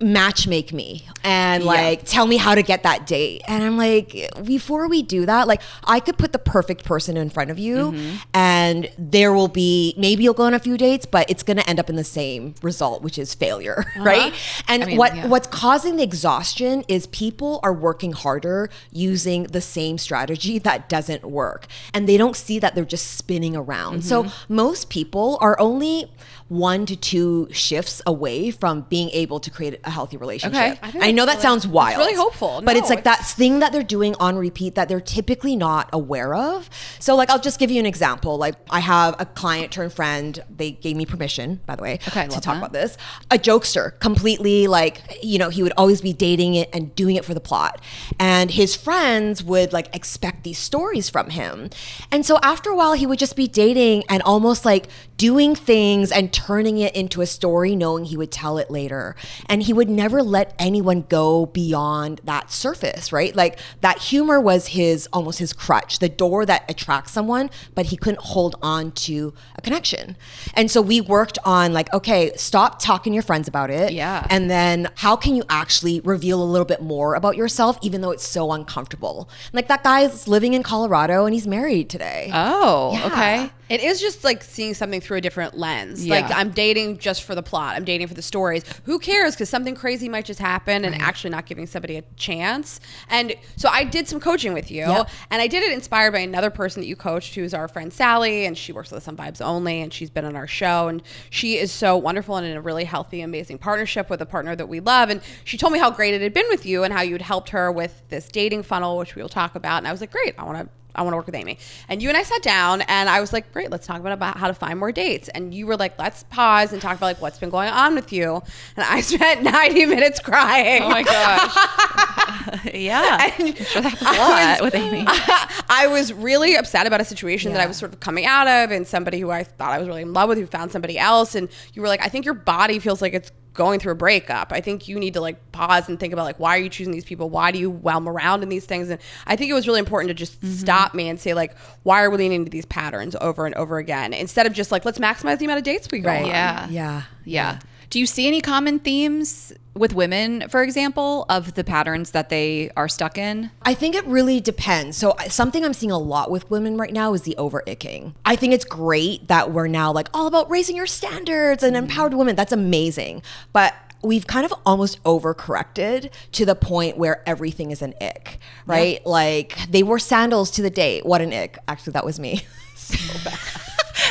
S1: match make me and like tell me how to get that date. And I'm like, before we do that, like I could put the perfect person in front of you and there will be, maybe you'll go on a few dates, but it's going to end up in the same result, which is failure. Right. And what's causing the exhaustion is people are working harder using the same strategy that doesn't work. And they don't see that they're just spinning around. So most people are only 1 to 2 shifts away from being able to create a healthy relationship.
S2: Okay.
S1: I know that sounds wild.
S2: It's really hopeful.
S1: But
S2: No,
S1: it's like that thing that they're doing on repeat that they're typically not aware of. So like, I'll just give you an example. Like I have a client turned friend. They gave me permission, by the way,
S3: Okay,
S1: to
S3: love
S1: talk
S3: that.
S1: about this. A jokester, completely like, you know, he would always be dating it and doing it for the plot. And his friends would like expect these stories from him. And so after a while, he would just be dating and almost like doing things and turning it into a story, knowing he would tell it later. And he would never let anyone go beyond that surface, right? Like that humor was almost his crutch, the door that attracts someone, but he couldn't hold on to a connection. And so we worked on like, okay, stop talking to your friends about it.
S3: Yeah.
S1: And then how can you actually reveal a little bit more about yourself, even though it's so uncomfortable? Like that guy's living in Colorado and he's married today.
S3: Oh,
S1: Yeah.
S3: okay.
S2: It is just like seeing something through a different lens.
S3: Yeah.
S2: Like I'm dating just for the plot. I'm dating for the stories. Who cares? Because something crazy might just happen and actually not giving somebody a chance. And so I did some coaching with you and I did it inspired by another person that you coached who's our friend Sally, and she works with us on Vibes Only and she's been on our show and she is so wonderful and in a really healthy, amazing partnership with a partner that we love. And she told me how great it had been with you and how you'd helped her with this dating funnel, which we'll talk about. And I was like, great, I want to work with Amy. And you and I sat down and I was like, great, let's talk about how to find more dates. And you were like, let's pause and talk about like what's been going on with you. And I spent 90 minutes crying.
S3: Oh my gosh. Yeah.
S2: And
S3: I'm sure that's a lot with Amy.
S2: I was really upset about a situation that I was sort of coming out of, and somebody who I thought I was really in love with who found somebody else. And you were like, I think your body feels like it's going through a breakup. I think you need to like pause and think about like, why are you choosing these people? Why do you whelm around in these things? And I think it was really important to just stop me and say like, why are we leaning into these patterns over and over again? Instead of just like, let's maximize the amount of dates we go on.
S3: Yeah. Do you see any common themes with women, for example, of the patterns that they are stuck in?
S1: I think it really depends. So something I'm seeing a lot with women right now is the over-icking. I think it's great that we're now like all about raising your standards and empowered women. That's amazing. But we've kind of almost overcorrected to the point where everything is an ick, right? Yeah. Like they wore sandals to the date. What an ick. Actually, that was me. So bad.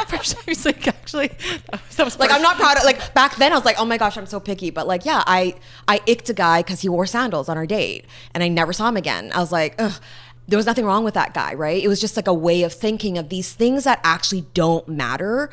S3: First, I was like, actually, that was
S1: like, I'm not proud of, like, back then I was like, oh my gosh, I'm so picky. But like, yeah, I icked a guy because he wore sandals on our date and I never saw him again. I was like, ugh. There was nothing wrong with that guy, right? It was just like a way of thinking of these things that actually don't matter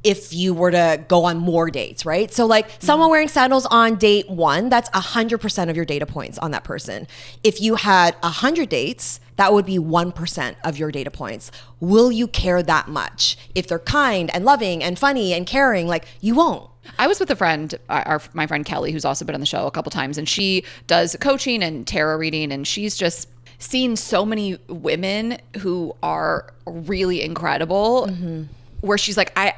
S1: if you were to go on more dates, right? So like someone wearing sandals on date 1, that's 100% of your data points on that person. If you had 100 dates, that would be 1% of your data points. Will you care that much? If they're kind and loving and funny and caring, like you won't.
S3: I was with a friend, my friend Kelly, who's also been on the show a couple times, and she does coaching and tarot reading, and she's just seen so many women who are really incredible, where she's like, I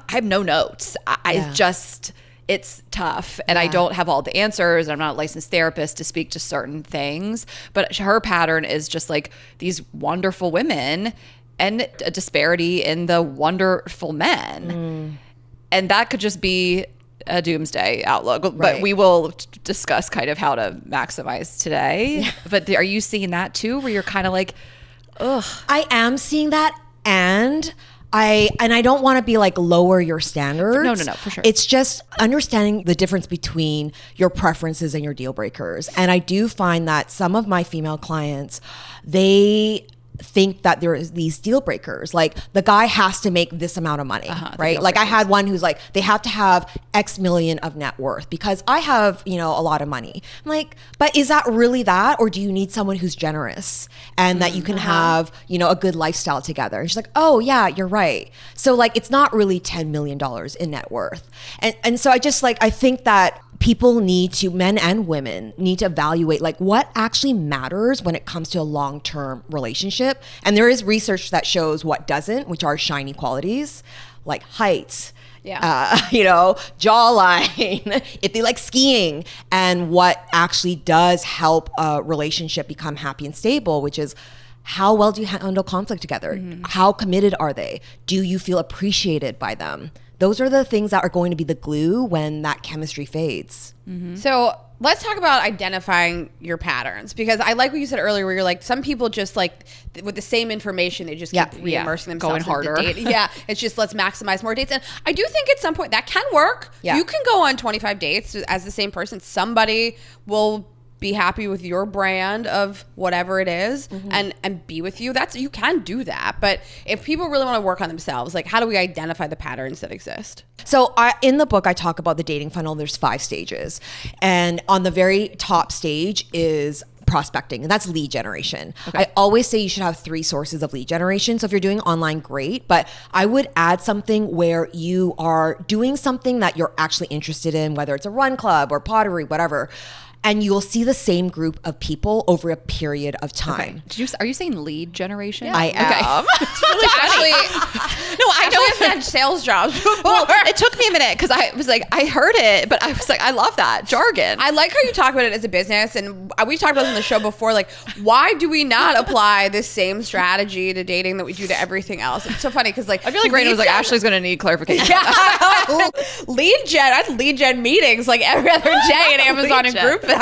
S3: have no notes. I just, it's tough, and I don't have all the answers. I'm not a licensed therapist to speak to certain things, but her pattern is just like these wonderful women and a disparity in the wonderful men. And that could just be a doomsday outlook, but we will discuss kind of how to maximize today. But are you seeing that too, where you're kind of like, ugh?
S1: I am seeing that, and I don't want to be like lower your standards.
S3: No, for sure.
S1: It's just understanding the difference between your preferences and your deal breakers. And I do find that some of my female clients, they think that there is these deal breakers. Like the guy has to make this amount of money, right? Like I had one who's like, they have to have X million of net worth because I have, a lot of money. I'm like, but is that really that? Or do you need someone who's generous and that you can have, a good lifestyle together? And she's like, oh yeah, you're right. So like, it's not really $10 million in net worth. And so I just like, I think that people need to, men and women need to evaluate like what actually matters when it comes to a long-term relationship. And there is research that shows what doesn't, which are shiny qualities like height, jawline, if they like skiing, and what actually does help a relationship become happy and stable, which is how well do you handle conflict together? How committed are they? Do you feel appreciated by them? Those are the things that are going to be the glue when that chemistry fades.
S2: So let's talk about identifying your patterns, because I like what you said earlier where you're like, some people just like with the same information, they just keep re-immersing themselves
S3: going harder.
S2: It's just let's maximize more dates. And I do think at some point that can work. You can go on 25 dates as the same person. Somebody will be happy with your brand of whatever it is and be with you. You can do that. But if people really want to work on themselves, like how do we identify the patterns that exist?
S1: So in the book, I talk about the dating funnel. There's 5 stages. And on the very top stage is prospecting, and that's lead generation. I always say you should have 3 sources of lead generation. So if you're doing online, great, but I would add something where you are doing something that you're actually interested in, whether it's a run club or pottery, whatever. And you'll see the same group of people over a period of time.
S3: Are you saying lead generation?
S1: Yeah. I am.
S2: It's really funny. No, I know I've had sales jobs before.
S3: Well, it took me a minute because I was like, I heard it, but I was like, I love that jargon.
S2: I like how you talk about it as a business, and we talked about this on the show before. Like, why do we not apply the same strategy to dating that we do to everything else? It's so funny because like
S3: I feel like Raina was like, Ashley's going to need clarification.
S2: Yeah, lead gen. I had lead gen meetings like every other day at Amazon and Groupon.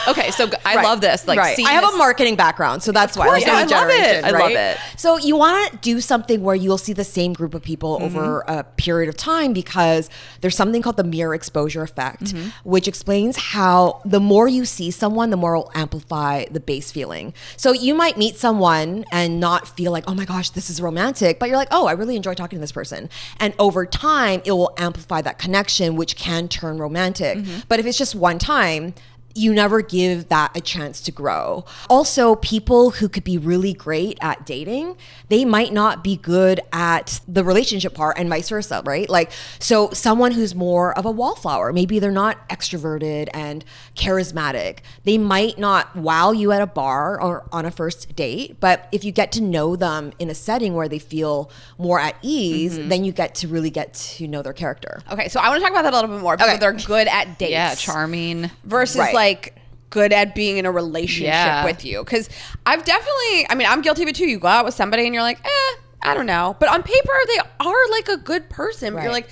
S3: Okay, so I love this. Like,
S1: I have a marketing background, so that's why.
S3: Course, I love it. I love it.
S1: So you want to do something where you'll see the same group of people over a period of time, because there's something called the mirror exposure effect, which explains how the more you see someone, the more it'll amplify the base feeling. So you might meet someone and not feel like, oh my gosh, this is romantic, but you're like, oh, I really enjoy talking to this person. And over time, it will amplify that connection, which can turn romantic. But if it's just one time, you never give that a chance to grow. Also, people who could be really great at dating, they might not be good at the relationship part, and vice versa, right? Like, so someone who's more of a wallflower, maybe they're not extroverted and charismatic. They might not wow you at a bar or on a first date, but if you get to know them in a setting where they feel more at ease, then you get to really get to know their character.
S2: Okay, so I want to talk about that a little bit more. Because they're good at dates.
S3: Yeah, charming.
S2: Versus like good at being in a relationship with you. Because I'm guilty of it too. You go out with somebody and you're like, I don't know. But on paper, they are like a good person. But you're like,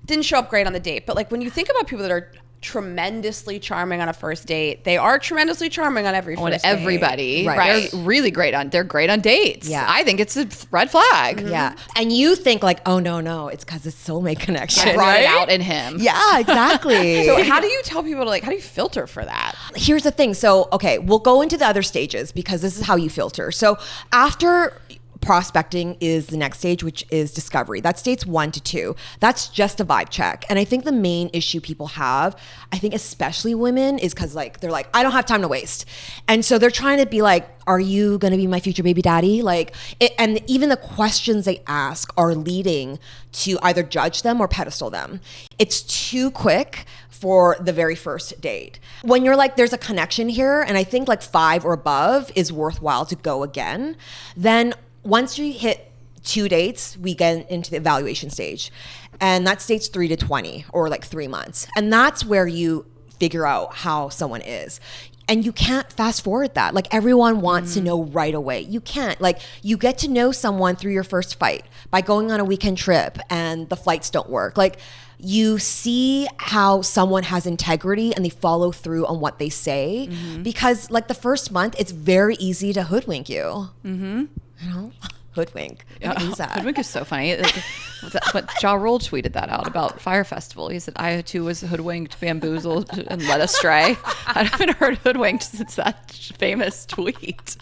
S2: didn't show up great on the date. But like when you think about people that are tremendously charming on a first date, they are tremendously charming on every first date.
S3: Everybody. Right. They're really great on dates.
S1: Yeah.
S3: I think it's a red flag.
S1: Yeah. And you think like, oh no, it's because it's soulmate connection.
S3: I brought it out in him.
S1: Yeah, exactly.
S2: So how do you tell people how do you filter for that?
S1: Here's the thing. So, okay, we'll go into the other stages because this is how you filter. So after prospecting is the next stage, which is discovery. That's states 1 to 2. That's just a vibe check. And I think the main issue people have, I think especially women, is because like they're like, I don't have time to waste. And so they're trying to be like, are you going to be my future baby daddy? Like, and even the questions they ask are leading to either judge them or pedestal them. It's too quick for the very first date. When you're like, there's a connection here, and I think like 5 or above is worthwhile to go again, then once you hit 2 dates, we get into the evaluation stage. And that's states 3 to 20, or like 3 months. And that's where you figure out how someone is. And you can't fast forward that. Like everyone wants to know right away. You can't. Like you get to know someone through your first fight by going on a weekend trip and the flights don't work. Like you see how someone has integrity and they follow through on what they say, because like the first month, it's very easy to hoodwink you. You know, hoodwink. Use that.
S3: Hoodwink is so funny. But Ja Rule tweeted that out about Fire Festival. He said, I too was hoodwinked, bamboozled, and led astray. I haven't heard hoodwinked since that famous tweet.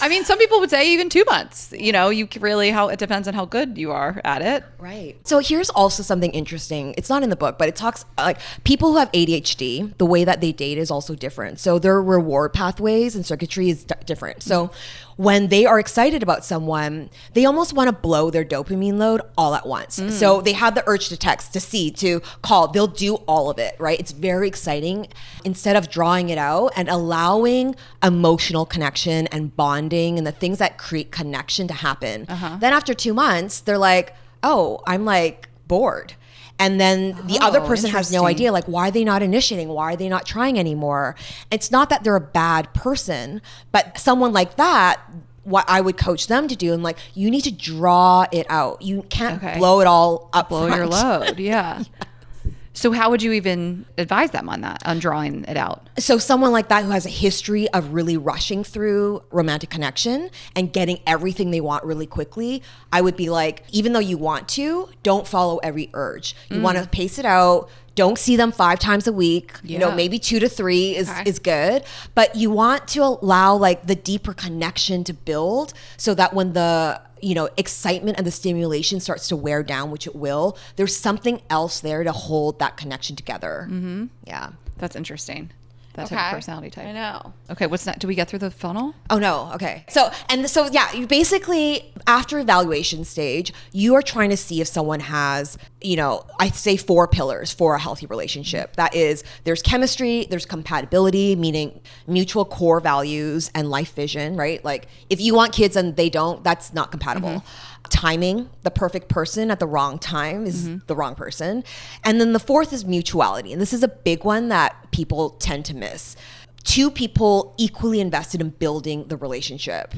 S3: I mean, some people would say even 2 months. You know, you can really, how it depends on how good you are at it.
S1: Right. So here's also something interesting. It's not in the book, but it talks like people who have ADHD, the way that they date is also different. So their reward pathways and circuitry is different. So when they are excited about someone, they almost want to blow their dopamine load all at once. So they have the urge to text, to see, to call. They'll do all of it, right? It's very exciting. Instead of drawing it out and allowing emotional connection and bonding and the things that create connection to happen. Then after 2 months, they're like, oh, I'm like bored. And then the other person has no idea, like, why are they not initiating? Why are they not trying anymore? It's not that they're a bad person, but someone like that, what I would coach them to do, and like, you need to draw it out. You can't blow it all up.
S3: Blow your load. Yeah. So how would you even advise them on that, on drawing it out?
S1: So someone like that who has a history of really rushing through romantic connection and getting everything they want really quickly, I would be like, even though you want to, don't follow every urge. You want to pace it out. Don't see them 5 times a week. You know, maybe 2 to 3 is good. But you want to allow like the deeper connection to build so that when the excitement and the stimulation starts to wear down, which it will, there's something else there to hold that connection together. Yeah.
S3: That's interesting. That type of personality type.
S2: I know.
S3: Okay, what's that? Do we get through the funnel?
S1: Oh no. Okay. So yeah, you basically, after evaluation stage, you are trying to see if someone has, I say 4 pillars for a healthy relationship. That is, there's chemistry, there's compatibility, meaning mutual core values and life vision, right? Like if you want kids and they don't, that's not compatible. Timing, the perfect person at the wrong time is the wrong person. And then the 4th is mutuality. And this is a big one that people tend to miss. 2 people equally invested in building the relationship.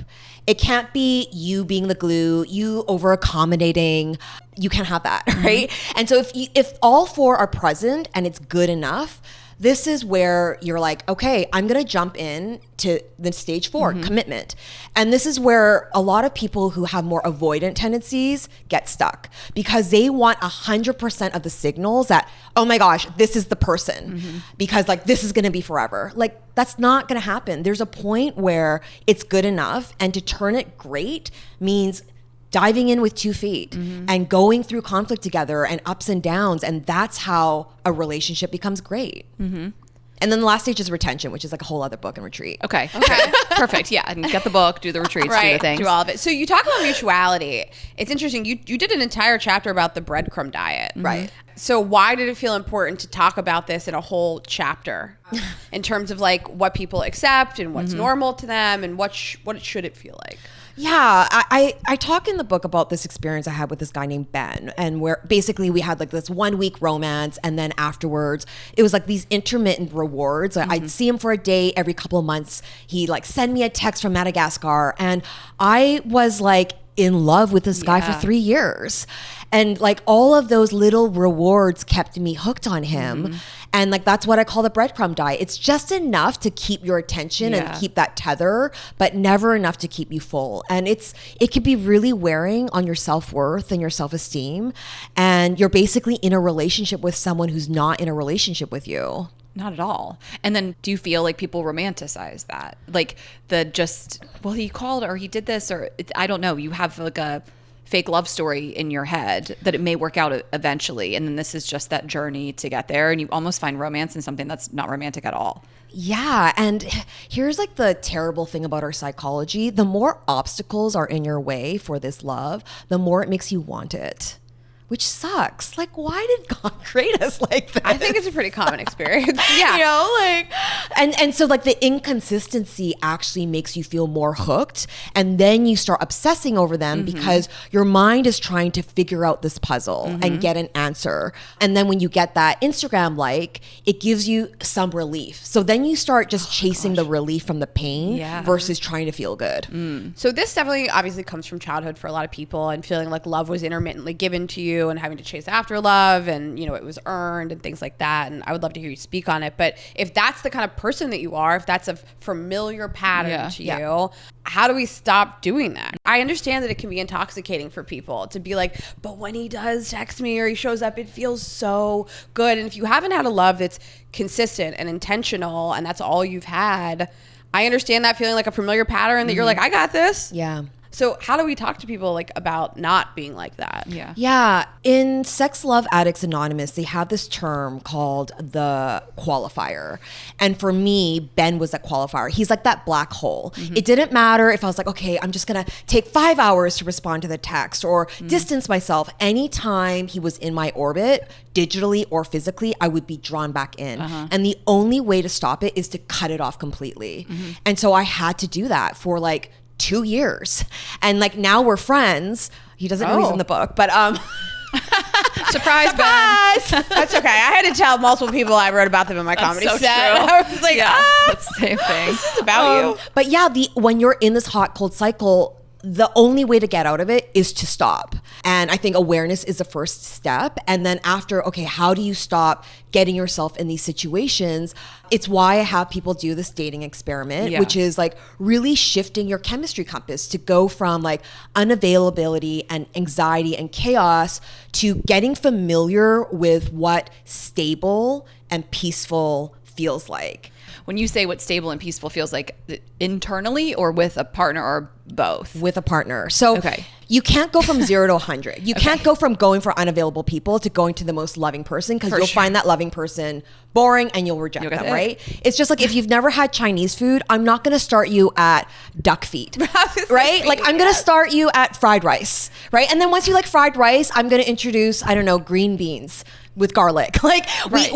S1: It can't be you being the glue, you over accommodating. You can't have that, right? And so if all 4 are present and it's good enough, this is where you're like, okay, I'm going to jump in to the stage 4, commitment. And this is where a lot of people who have more avoidant tendencies get stuck because they want 100% of the signals that, oh my gosh, this is the person because like this is going to be forever. Like that's not going to happen. There's a point where it's good enough, and to turn it great means diving in with 2 feet and going through conflict together and ups and downs. And that's how a relationship becomes great. And then the last stage is retention, which is like a whole other book and retreat.
S3: Okay. Perfect. Yeah. And get the book, do the retreats, do the things.
S2: Do all of it. So you talk about mutuality. It's interesting. You did an entire chapter about the breadcrumb diet.
S1: Right.
S2: So why did it feel important to talk about this in a whole chapter in terms of like what people accept and what's normal to them and what should it feel like?
S1: Yeah, I talk in the book about this experience I had with this guy named Ben, and where basically we had like this 1 week romance, and then afterwards it was like these intermittent rewards. I'd see him for a day every couple of months. He'd like send me a text from Madagascar, and I was like in love with this guy for 3 years. And like all of those little rewards kept me hooked on him. And like that's what I call the breadcrumb diet. It's just enough to keep your attention and keep that tether, but never enough to keep you full. And it could be really wearing on your self-worth and your self-esteem. And you're basically in a relationship with someone who's not in a relationship with you.
S3: Not at all. And then do you feel like people romanticize that? Like he called or he did this, or I don't know. You have like a fake love story in your head that it may work out eventually. And then this is just that journey to get there. And you almost find romance in something that's not romantic at all.
S1: Yeah. And here's like the terrible thing about our psychology. The more obstacles are in your way for this love, the more it makes you want it. Which sucks. Like, why did God create us like this?
S2: I think it's a pretty common experience.
S1: Yeah. And so like the inconsistency actually makes you feel more hooked. And then you start obsessing over them because your mind is trying to figure out this puzzle and get an answer. And then when you get that Instagram like, it gives you some relief. So then you start just chasing the relief from the pain versus trying to feel good.
S2: So this definitely obviously comes from childhood for a lot of people, and feeling like love was intermittently given to you and having to chase after love, and it was earned and things like that. And I would love to hear you speak on it. But if that's the kind of person that you are, if that's a familiar pattern to you, how do we stop doing that? I understand that it can be intoxicating for people to be like, but when he does text me or he shows up, it feels so good. And if you haven't had a love that's consistent and intentional and that's all you've had, I understand that feeling like a familiar pattern that you're like, I got this.
S1: Yeah.
S2: So how do we talk to people like about not being like that?
S3: Yeah.
S1: Yeah. In Sex Love Addicts Anonymous, they have this term called the qualifier. And for me, Ben was that qualifier. He's like that black hole. It didn't matter if I was like, okay, I'm just going to take 5 hours to respond to the text or distance myself. Anytime he was in my orbit, digitally or physically, I would be drawn back in. And the only way to stop it is to cut it off completely. And so I had to do that for like 2 years. And like now we're friends. He doesn't know he's in the book, but
S3: Surprise, Ben.
S2: That's okay. I had to tell multiple people I wrote about them in my comedy
S3: so
S2: set.
S3: true.
S2: I was like,
S3: That's the same thing.
S2: this is about you.
S1: But yeah, when you're in this hot cold cycle, the only way to get out of it is to stop. And I think awareness is the first step. And then after, okay, how do you stop getting yourself in these situations? It's why I have people do this dating experiment, which is like really shifting your chemistry compass to go from like unavailability and anxiety and chaos to getting familiar with what stable and peaceful feels like.
S3: When you say what stable and peaceful feels like, internally or with a partner or both?
S1: With a partner. So
S3: Okay.
S1: you can't go from 0 to 100. You can't go from going for unavailable people to going to the most loving person, because you'll find that loving person boring and you'll reject them, right? It's just like if you've never had Chinese food, I'm not going to start you at duck feet, right? Like I'm going to start you at fried rice, right? And then once you like fried rice, I'm going to introduce, I don't know, green beans with garlic. Like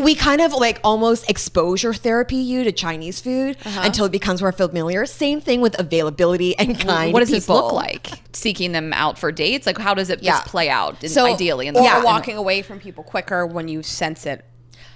S1: we kind of like almost exposure therapy you to Chinese food until it becomes more familiar. Same thing with availability and kind
S3: What does
S1: people.
S3: this look like? Seeking them out for dates? Like how does it just play out ideally?
S2: Or walking away from people quicker when you sense it.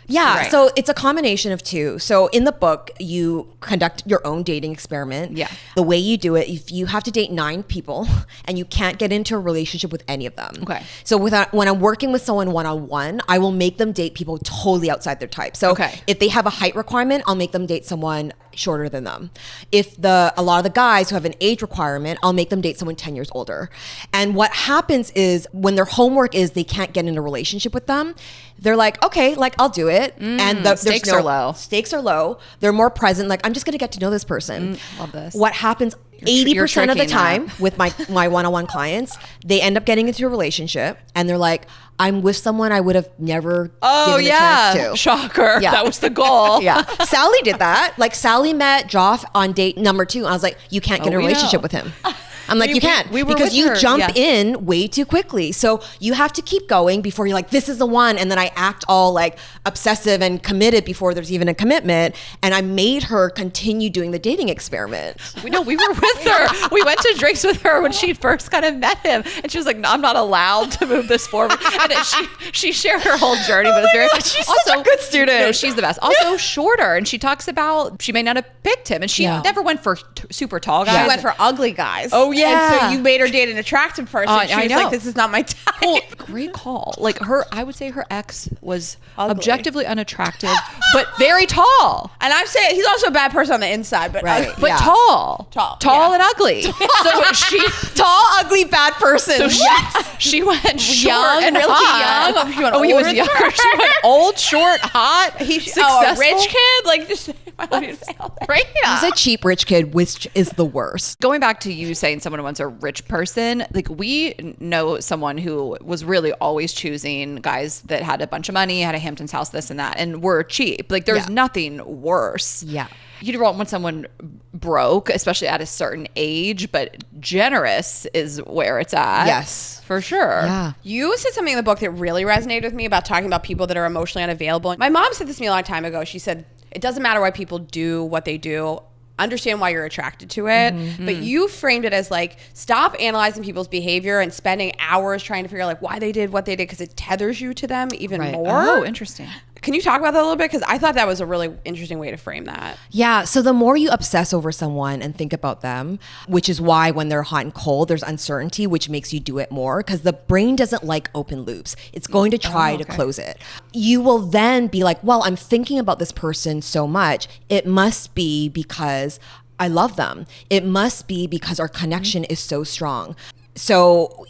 S1: Yeah,
S3: Right.
S1: so it's a combination of two. So in the book, you conduct your own dating experiment.
S3: Yeah.
S1: The way you do it, if you have to date 9 people and you can't get into a relationship with any of them.
S3: Okay.
S1: So when I'm working with someone one-on-one, I will make them date people totally outside their type. So if they have a height requirement, I'll make them date someone shorter than them. If a lot of the guys who have an age requirement, I'll make them date someone 10 years older. And what happens is when their homework is they can't get in a relationship with them, they're like, okay, like I'll do it. And
S3: stakes are low.
S1: Stakes are low. They're more present. Like I'm just going to get to know this person.
S3: Love this.
S1: What happens 80% of the time with my one-on-one clients, they end up getting into a relationship and they're like, I'm with someone I would have never given a chance to.
S3: Shocker.
S1: Yeah.
S3: That was the goal.
S1: Yeah. Sally did that. Like Sally met Joff on date number 2. I was like, you can't get in a
S3: we
S1: relationship
S3: know.
S1: with him. I'm like, you can't,
S3: we were
S1: because
S3: with
S1: you
S3: her.
S1: jump in way too quickly. So you have to keep going before you're like, this is the one. And then I act all like obsessive and committed before there's even a commitment. And I made her continue doing the dating experiment.
S3: We were with her. We went to drinks with her when she first kind of met him, and she was like, "No, I'm not allowed to move this forward." And then she shared her whole journey, but it's very
S1: God, she's such a good student.
S3: No, she's the best. Also shorter, and she talks about she may not have picked him, and she never went for super tall guys.
S2: She went for ugly guys.
S3: Oh, yeah.
S2: And so you made her date an attractive person. She
S3: I
S2: was
S3: know.
S2: like, this is not my type.
S3: Well, great call. Like I would say her ex was
S2: Ugly.
S3: objectively unattractive, but very tall.
S2: And I'm saying he's also a bad person on the inside, but
S1: Right.
S3: But
S1: Yeah.
S3: tall
S2: yeah.
S3: and ugly. So she
S1: Tall, ugly, bad person.
S3: So she went short
S2: young,
S3: and
S2: really
S3: hot.
S2: young. She went
S3: He was
S2: older.
S3: younger. She went old, short, hot,
S2: a
S3: successful.
S2: rich kid, like just
S3: Right?
S1: He's a cheap rich kid, which is the worst.
S3: Going back to you saying someone wants a rich person, like we know someone who was really always choosing guys that had a bunch of money, had a Hamptons house, this and that, and were cheap. Like there's nothing worse.
S1: Yeah.
S3: You don't want someone broke, especially at a certain age, but generous is where it's at.
S1: Yes.
S3: For sure.
S1: Yeah.
S2: You said something in the book that really resonated with me about talking about people that are emotionally unavailable. My mom said this to me a long time ago. She said, it doesn't matter why people do what they do. Understand why you're attracted to it. But you framed it as like, stop analyzing people's behavior and spending hours trying to figure out like why they did what they did, because it tethers you to them even more.
S3: Oh, interesting.
S2: Can you talk about that a little bit? Because I thought that was a really interesting way to frame that.
S1: Yeah. So the more you obsess over someone and think about them, which is why when they're hot and cold, there's uncertainty, which makes you do it more, because the brain doesn't like open loops. It's going to try to close it. You will then be like, well, I'm thinking about this person so much. It must be because I love them. It must be because our connection is so strong. So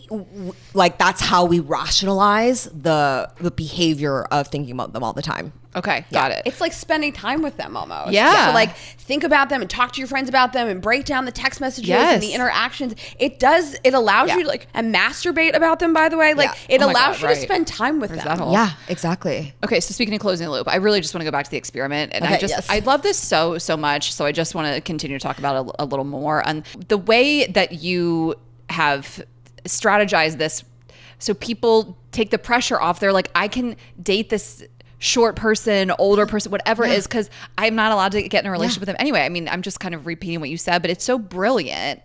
S1: like that's how we rationalize the behavior of thinking about them all the time.
S3: Okay, got it.
S2: It's like spending time with them almost.
S3: Yeah.
S2: So like think about them and talk to your friends about them and break down the text messages
S3: Yes.
S2: and the interactions. It allows you to like, and masturbate about them, by the way. Like it
S3: Oh my
S2: allows
S3: God,
S2: you
S3: right.
S2: to spend time with
S3: There's
S2: them.
S3: that whole-
S1: Yeah, exactly.
S3: Okay, so speaking of closing the loop, I really just want to go back to the experiment, and
S1: Okay,
S3: I
S1: yes.
S3: love this so much. So I just want to continue to talk about it a little more on the way that you have strategized this, so people take the pressure off. They're like, I can date this short person, older person, whatever it is, because I'm not allowed to get in a relationship with them anyway. I mean, I'm just kind of repeating what you said, but it's so brilliant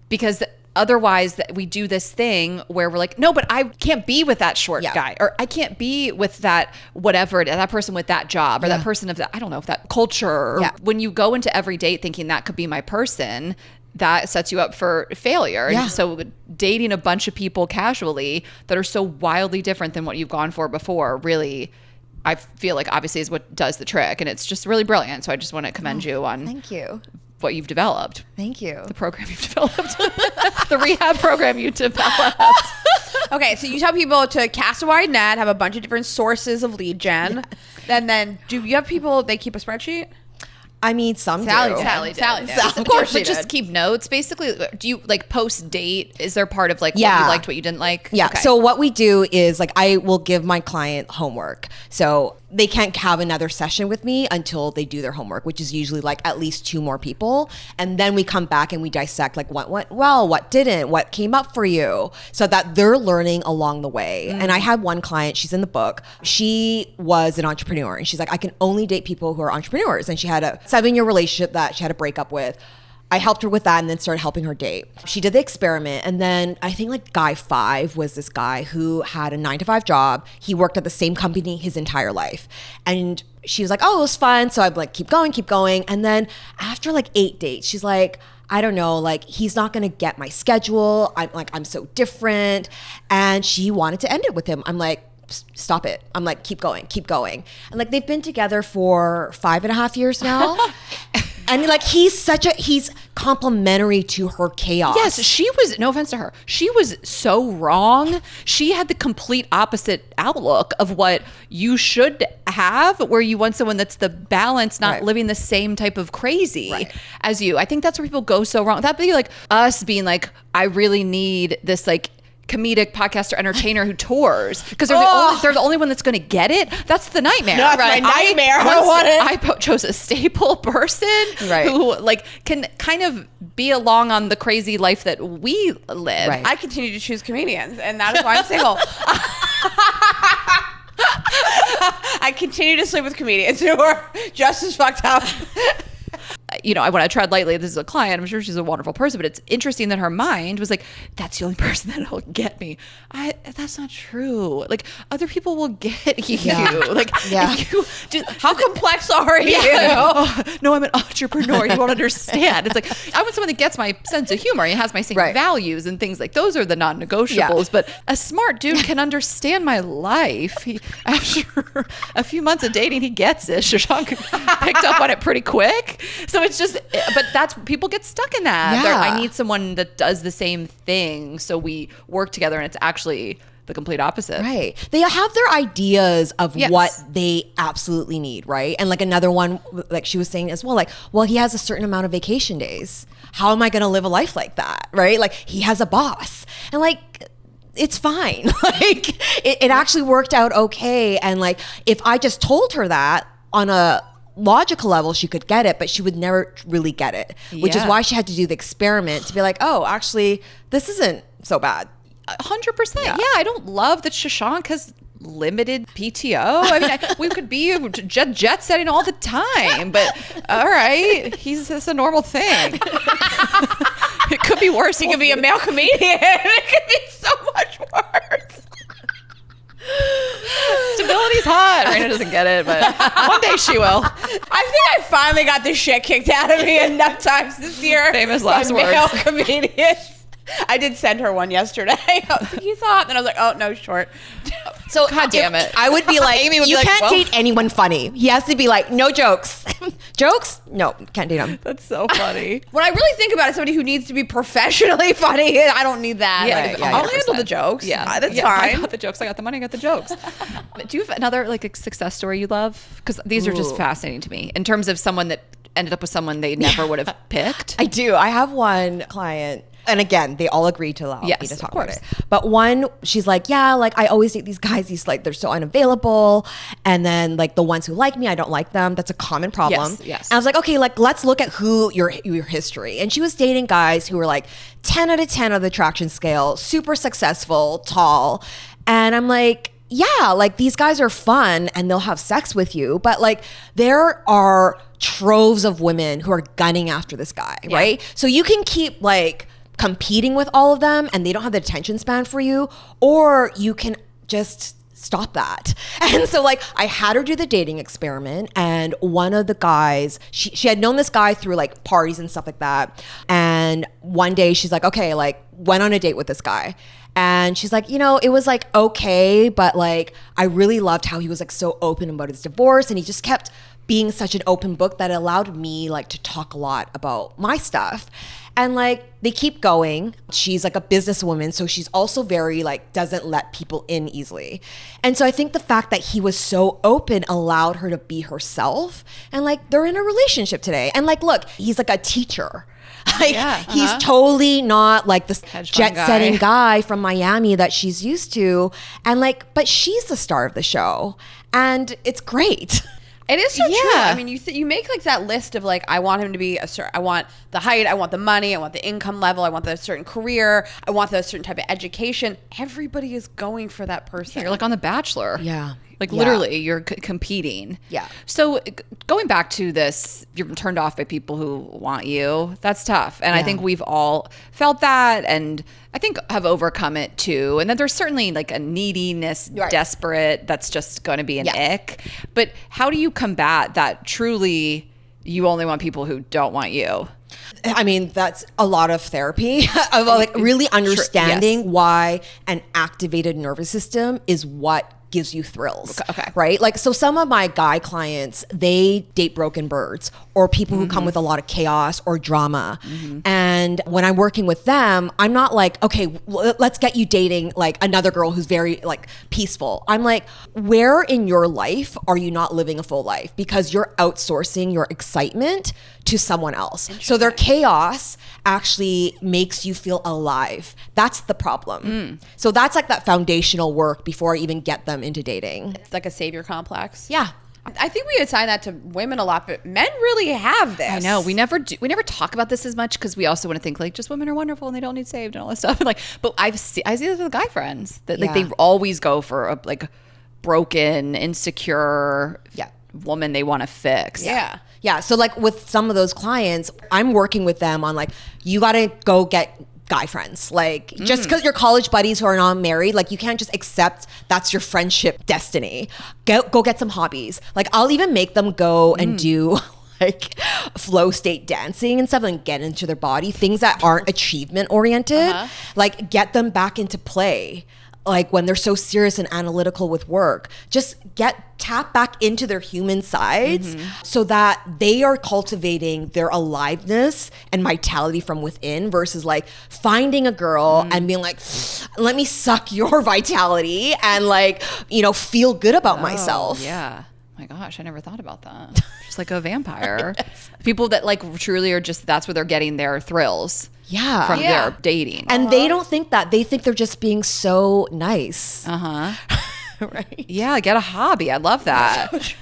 S3: because otherwise we do this thing where we're like, no, but I can't be with that short guy, or I can't be with that whatever, that person with that job, or that person of that, I don't know, if that culture. Or when you go into every date thinking that could be my person, that sets you up for failure.
S1: Yeah.
S3: And so dating a bunch of people casually that are so wildly different than what you've gone for before really, I feel like obviously is what does the trick. And it's just really brilliant. So I just want to commend you on
S1: Thank you.
S3: what you've developed.
S1: Thank you.
S3: The program you've developed. The rehab program you developed.
S2: Okay, so you tell people to cast a wide net, have a bunch of different sources of lead gen. And then do you have people, they keep a spreadsheet?
S1: I mean, some
S2: Sally
S1: do.
S2: did. Sally did.
S3: Of course, but just keep notes. Basically, do you like post date? Is there part of like what you liked, what you didn't like?
S1: Yeah.
S3: Okay.
S1: So what we do is like I will give my client homework. So they can't have another session with me until they do their homework, which is usually like at least 2 more people. And then we come back and we dissect like what went well, what didn't, what came up for you, so that they're learning along the way. And I had one client, she's in the book. She was an entrepreneur and she's like, I can only date people who are entrepreneurs. And she had a 7-year relationship that she had to break up with. I helped her with that and then started helping her date. She did the experiment, and then I think like guy 5 was this guy who had a 9-to-5 job. He worked at the same company his entire life. And she was like, oh, it was fun. So I'm like, keep going. And then after like 8 dates, she's like, I don't know, like he's not gonna get my schedule. I'm so different. And she wanted to end it with him. I'm like, stop it. I'm like, keep going. And like they've been together for 5.5 years now. And like he's complimentary to her chaos.
S3: Yes, she was, no offense to her, she was so wrong. She had the complete opposite outlook of what you should have, where you want someone that's the balance, not living the same type of crazy as you. I think that's where people go so wrong. That'd be like us being like, I really need this like comedic podcaster entertainer who tours because they're the only one that's going to get it. That's the nightmare.
S2: That's my nightmare.
S3: I chose a stable person who like can kind of be along on the crazy life that we live.
S1: Right.
S2: I continue to choose comedians, and that is why I'm single. I continue to sleep with comedians who are just as fucked up.
S3: You know, when I tread lightly, this is a client, I'm sure she's a wonderful person, but it's interesting that her mind was like, that's the only person that'll get me. That's not true. Like, other people will get you. Like, if you do,
S2: How complex are you?
S3: No, I'm an entrepreneur. You won't understand. It's like, I want someone that gets my sense of humor. He has my same values and things like those are the non-negotiables. But a smart dude can understand my life. After a few months of dating, he gets it. Shashank picked up on it pretty quick. So it's just, but that's, people get stuck in that. I need someone that does the same thing. So we work together and it's actually the complete opposite.
S1: Right. They have their ideas of what they absolutely need, right? And like another one, like she was saying as well, like, well, he has a certain amount of vacation days. How am I going to live a life like that? Right? Like he has a boss. And like, it's fine. Like it actually worked out okay. And like, if I just told her that on a logical level, she could get it, but she would never really get it, which is why she had to do the experiment to be like, oh, actually, this isn't so bad.
S3: 100%. Yeah, I don't love that Shashank has limited PTO. I mean, we could be jet setting all the time, but all right, it's a normal thing. It could be worse.
S2: He could be a male comedian. It could be so much worse.
S3: Stability's hot. Raina doesn't get it, but one day she will.
S2: I think I finally got the shit kicked out of me enough times this year.
S3: Famous last
S2: by
S3: words.
S2: male comedians. I did send her one yesterday. I was like, he's hot. And I was like, oh, no, short.
S3: So, God damn it.
S1: I would be like,
S3: Amy would
S1: you
S3: be like,
S1: can't
S3: well,
S1: date anyone funny. He has to be like, no jokes. Jokes? No, can't date them.
S3: That's so funny.
S2: When I really think about it, somebody who needs to be professionally funny, I don't need that.
S3: Yeah,
S2: Like,
S3: yeah,
S2: I'll
S3: 100%.
S2: handle the jokes.
S3: Yeah,
S2: That's
S3: I
S2: fine.
S3: got the jokes. I got the money. I got the jokes. But do you have another like a success story you love? Because these are just fascinating to me in terms of someone that ended up with someone they never would have picked.
S1: I do. I have one client. And again, they all agreed to allow me to talk about it. But one, she's like, yeah, like I always date these guys. He's like, they're so unavailable. And then like the ones who like me, I don't like them. That's a common problem.
S3: Yes.
S1: And I was like, okay, like let's look at who your history. And she was dating guys who were like 10 out of 10 on the attraction scale, super successful, tall. And I'm like, yeah, like these guys are fun and they'll have sex with you. But like there are troves of women who are gunning after this guy, right? So you can keep like competing with all of them and they don't have the attention span for you, or you can just stop that. And so like I had her do the dating experiment, and one of the guys, she had known this guy through like parties and stuff like that. And one day she's like, okay, like went on a date with this guy. And she's like, you know, it was like okay, but like I really loved how he was like so open about his divorce, and he just kept being such an open book that allowed me like to talk a lot about my stuff. And like they keep going. She's like a businesswoman, so she's also very like doesn't let people in easily. And so I think the fact that he was so open allowed her to be herself. And like they're in a relationship today. And like look, he's like a teacher. Like he's totally not like this jet-setting guy from Miami that she's used to. And like, but she's the star of the show, and it's great.
S2: It is so true. I mean, you make like that list of like, I want him to be I want the height, I want the money, I want the income level, I want the certain career, I want the certain type of education. Everybody is going for that person.
S3: You're like on The Bachelor.
S1: Yeah.
S3: Like literally you're competing.
S1: Yeah.
S3: So going back to this, you're turned off by people who want you. That's tough. And I think we've all felt that, and I think have overcome it too. And then there's certainly like a neediness, desperate, that's just going to be an ick. But how do you combat that truly you only want people who don't want you?
S1: I mean, that's a lot of therapy of like really understanding why an activated nervous system is what gives you thrills.
S3: Okay.
S1: Right? Like, so some of my guy clients, they date broken birds or people who come with a lot of chaos or drama. And when I'm working with them, I'm not like, okay, let's get you dating like another girl who's very like peaceful. I'm like, where in your life are you not living a full life? Because you're outsourcing your excitement to someone else. So their chaos actually makes you feel alive. That's the problem. So that's like that foundational work before I even get them into dating.
S2: It's like a savior complex.
S1: Yeah.
S2: I think we assign that to women a lot, but men really have this.
S3: I know we never talk about this as much because we also want to think like just women are wonderful and they don't need saved and all that stuff. And like, but I see this with guy friends that like they always go for a like broken, insecure woman they want to fix.
S1: Yeah. So like with some of those clients, I'm working with them on like, you got to go get guy friends. Like just because you're college buddies who are not married, like you can't just accept that's your friendship destiny. Go get some hobbies. Like I'll even make them go and do like flow state dancing and stuff and get into their body, things that aren't achievement oriented, like get them back into play. Like when they're so serious and analytical with work, just tap back into their human sides so that they are cultivating their aliveness and vitality from within versus like finding a girl and being like, let me suck your vitality and like, you know, feel good about myself.
S3: Yeah. My gosh, I never thought about that. Just like a vampire. People that like truly are just, that's where they're getting their thrills. From their dating.
S1: And they don't think that. They think they're just being so nice. Right?
S3: Yeah, get a hobby. I love that.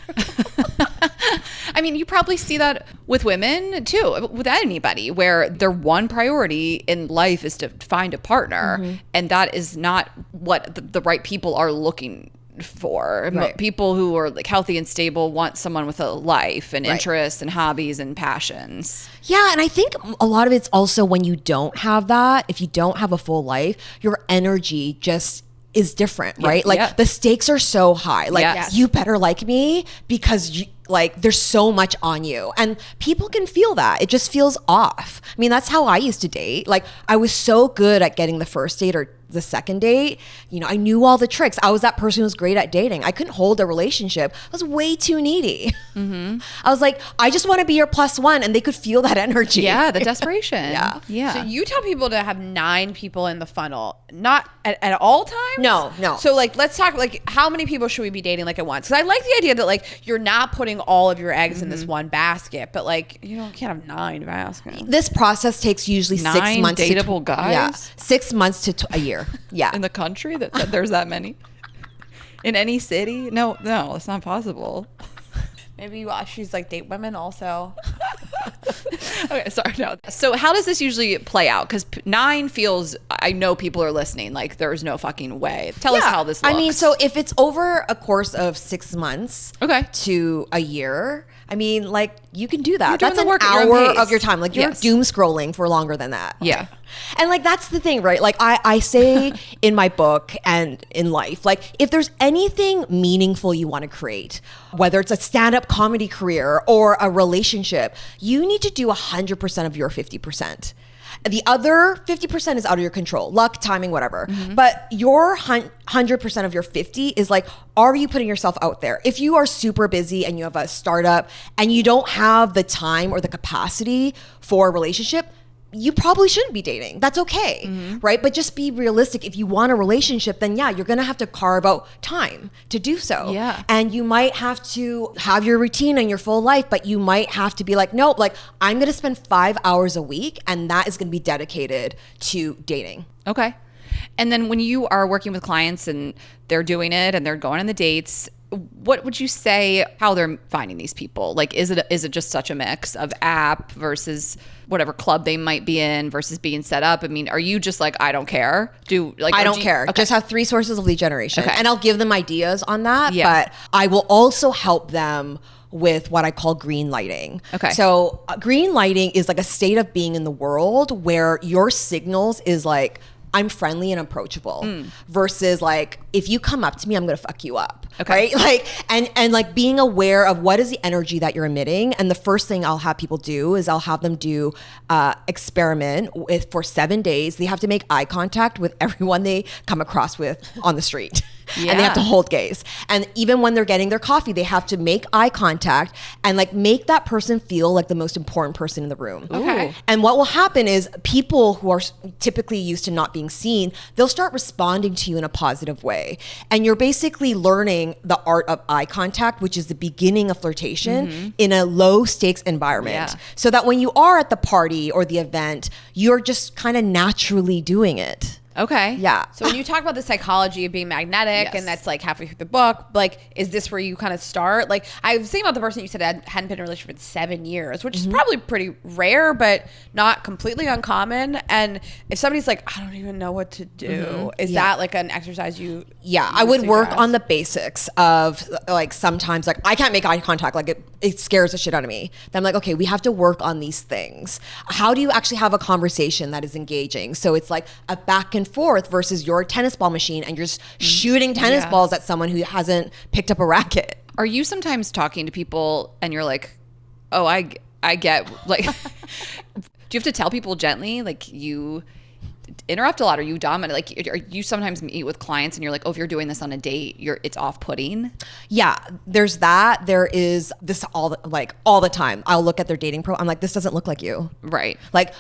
S3: I mean, you probably see that with women too, with anybody, where their one priority in life is to find a partner. And that is not what the right people are looking for. People who are like healthy and stable want someone with a life and interests and hobbies and passions.
S1: Yeah, and I think a lot of it's also when you don't have that, if you don't have a full life, your energy just is different, right? Like the stakes are so high. Like you better like me because like there's so much on you, and people can feel that. It just feels off. I mean, that's how I used to date. Like I was so good at getting the first date or the second date, I knew all the tricks. I was that person who was great at dating. I couldn't hold a relationship. I was way too needy. I was like, I just want to be your plus one, and they could feel that energy.
S3: Yeah, the desperation.
S1: Yeah.
S2: So you tell people to have 9 people in the funnel, not at all times?
S1: No.
S2: So like, let's talk like how many people should we be dating like at once? Because I like the idea that like you're not putting all of your eggs in this one basket, but like you can't have 9 baskets.
S1: This process takes usually 6
S3: 9
S1: months.
S3: dateable guys?
S1: Yeah, 6 months to a year. Yeah.
S3: In the country that there's that many? In any city? No, it's not possible.
S2: Maybe she's like date women also.
S3: Okay, sorry. No. So how does this usually play out? Because 9 feels, I know people are listening, like there's no fucking way. Tell us how this looks.
S1: I mean, so if it's over a course of 6 months to a year, I mean, like you can do that.
S3: You're doing
S1: That's
S3: the work
S1: an
S3: at your own
S1: hour
S3: pace.
S1: of your time. Like you're doom scrolling for longer than that.
S3: Yeah.
S1: And like that's the thing, right? Like I say in my book and in life, like if there's anything meaningful you want to create, whether it's a stand-up comedy career or a relationship, you need to do 100% of your 50%. The other 50% is out of your control, luck, timing, whatever. But your 100% of your 50 is like, are you putting yourself out there? If you are super busy and you have a startup and you don't have the time or the capacity for a relationship, you probably shouldn't be dating. That's okay, right? But just be realistic. If you want a relationship, then yeah, you're gonna have to carve out time to do so.
S3: Yeah.
S1: And you might have to have your routine and your full life, but you might have to be like, nope, like I'm gonna spend 5 hours a week and that is gonna be dedicated to dating.
S3: Okay. And then when you are working with clients and they're doing it and they're going on the dates, what would you say how they're finding these people? Like, is it just such a mix of app versus whatever club they might be in versus being set up? I mean, are you just like, I don't care?
S1: I don't care.
S3: Okay.
S1: Just have 3 sources of lead generation.
S3: Okay.
S1: And I'll give them ideas on that.
S3: Yeah.
S1: But I will also help them with what I call green lighting.
S3: Okay.
S1: So green lighting is like a state of being in the world where your signals is like, I'm friendly and approachable versus like, if you come up to me, I'm going to fuck you up.
S3: Okay.
S1: Right? Like, and like being aware of what is the energy that you're emitting. And the first thing I'll have people do is I'll have them do experiment for 7 days. They have to make eye contact with everyone they come across with on the street.
S3: Yeah.
S1: And they have to hold gaze. And even when they're getting their coffee, they have to make eye contact and like make that person feel like the most important person in the room.
S2: Okay.
S1: And what will happen is people who are typically used to not being seen, they'll start responding to you in a positive way. And you're basically learning the art of eye contact, which is the beginning of flirtation in a low stakes environment.
S3: Yeah.
S1: So that when you are at the party or the event, you're just kind of naturally doing it.
S3: Okay.
S1: Yeah.
S2: So when you talk about the psychology of being magnetic,
S3: Yes.
S2: and that's like halfway through the book, like, is this where you kind of start? Like, I was thinking about the person you said hadn't been in a relationship in 7 years, which is probably pretty rare, but not completely uncommon. And if somebody's like, I don't even know what to do, is
S1: Yeah.
S2: that like an exercise you?
S1: Yeah,
S2: you
S1: I would work
S2: suggest?
S1: on the basics of like sometimes like I can't make eye contact, like it scares the shit out of me. Then I'm like, okay, we have to work on these things. How do you actually have a conversation that is engaging? So it's like a back and forth versus your tennis ball machine and you're just shooting tennis balls at someone who hasn't picked up a racket.
S3: Are you sometimes talking to people and you're like, oh, I get, like, do you have to tell people gently, like you interrupt a lot or you dominate? Like, are you sometimes meet with clients and you're like, oh, if you're doing this on a date, it's off-putting?
S1: Yeah, there's that. There is this all the time. I'll look at their dating pro. I'm like, this doesn't look like you.
S3: Right.
S1: Like,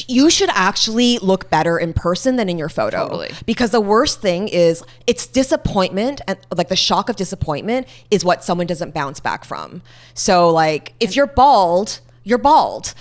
S1: you should actually look better in person than in your photo.
S3: Totally.
S1: Because the worst thing is it's disappointment, and like the shock of disappointment is what someone doesn't bounce back from. So like if you're bald,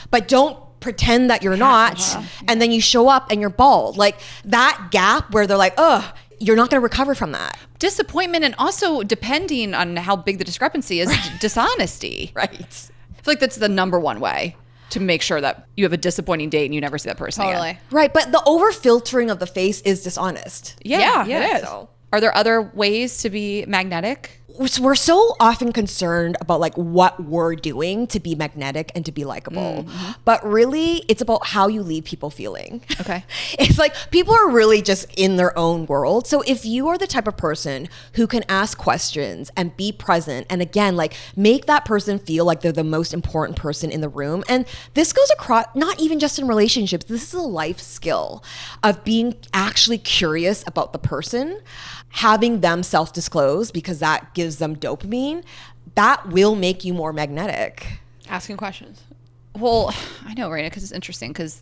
S1: but don't pretend that you're not. And then you show up and you're bald. Like that gap where they're like, oh, you're not going to recover from that.
S3: Disappointment, and also depending on how big the discrepancy is, dishonesty.
S1: Right.
S3: I feel like that's the number one way to make sure that you have a disappointing date and you never see that person
S2: Totally.
S3: again.
S1: Right. But the over filtering of the face is dishonest.
S2: Yeah,
S3: Yeah.
S2: it is.
S3: So, are there other ways to be magnetic?
S1: we're so often concerned about like what we're doing to be magnetic and to be likable, but really it's about how you leave people feeling.
S3: Okay.
S1: It's like people are really just in their own world. So if you are the type of person who can ask questions and be present, and again, like make that person feel like they're the most important person in the room. And this goes across, not even just in relationships, this is a life skill of being actually curious about the person, having them self-disclose because that gives them dopamine. That will make you more magnetic.
S2: Asking questions.
S3: Well, I know, Raina, because it's interesting because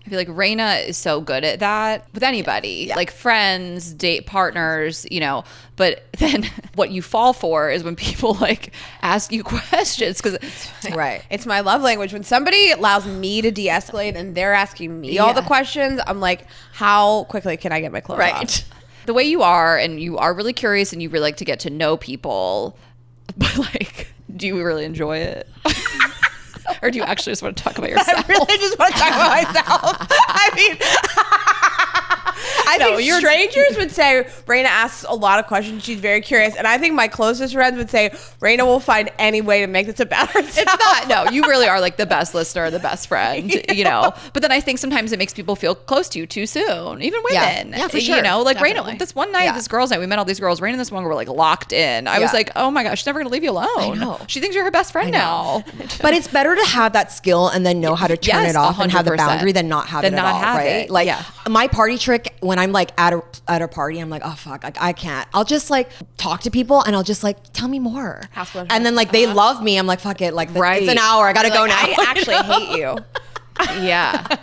S3: I feel like Raina is so good at that with anybody, like friends, date partners, you know, but then what you fall for is when people like ask you questions because
S2: it's my love language. When somebody allows me to de-escalate and they're asking me all the questions, I'm like, how quickly can I get my clothes off?
S3: The way you are, and you are really curious and you really like to get to know people, but like, do you really enjoy it? Or do you actually just want to talk about yourself?
S2: I really just want to talk about myself. I mean, I think strangers would say Raina asks a lot of questions. She's very curious. And I think my closest friends would say Raina will find any way to make this about herself.
S3: It's not. No, you really are like the best listener, the best friend, you know. But then I think sometimes it makes people feel close to you too soon. Even women.
S1: Yeah, for sure.
S3: You know, like
S2: Definitely.
S3: Raina, this one night, this girls' night, we met all these girls. Raina and this one were like locked in. I was like, oh my gosh, she's never going to leave you alone.
S1: I know.
S3: She thinks you're her best friend now.
S1: But it's better to have that skill and then know how to turn it off and have the
S3: 100%.
S1: boundary than not have it at all, right?
S3: it.
S1: Like my party trick when I'm like at a party, I'm like, oh fuck, like I can't. I'll just like talk to people and I'll just like tell me more. And then like they love me. I'm like, fuck it, like it's an hour. I gotta go now.
S2: I actually hate you.
S3: Yeah.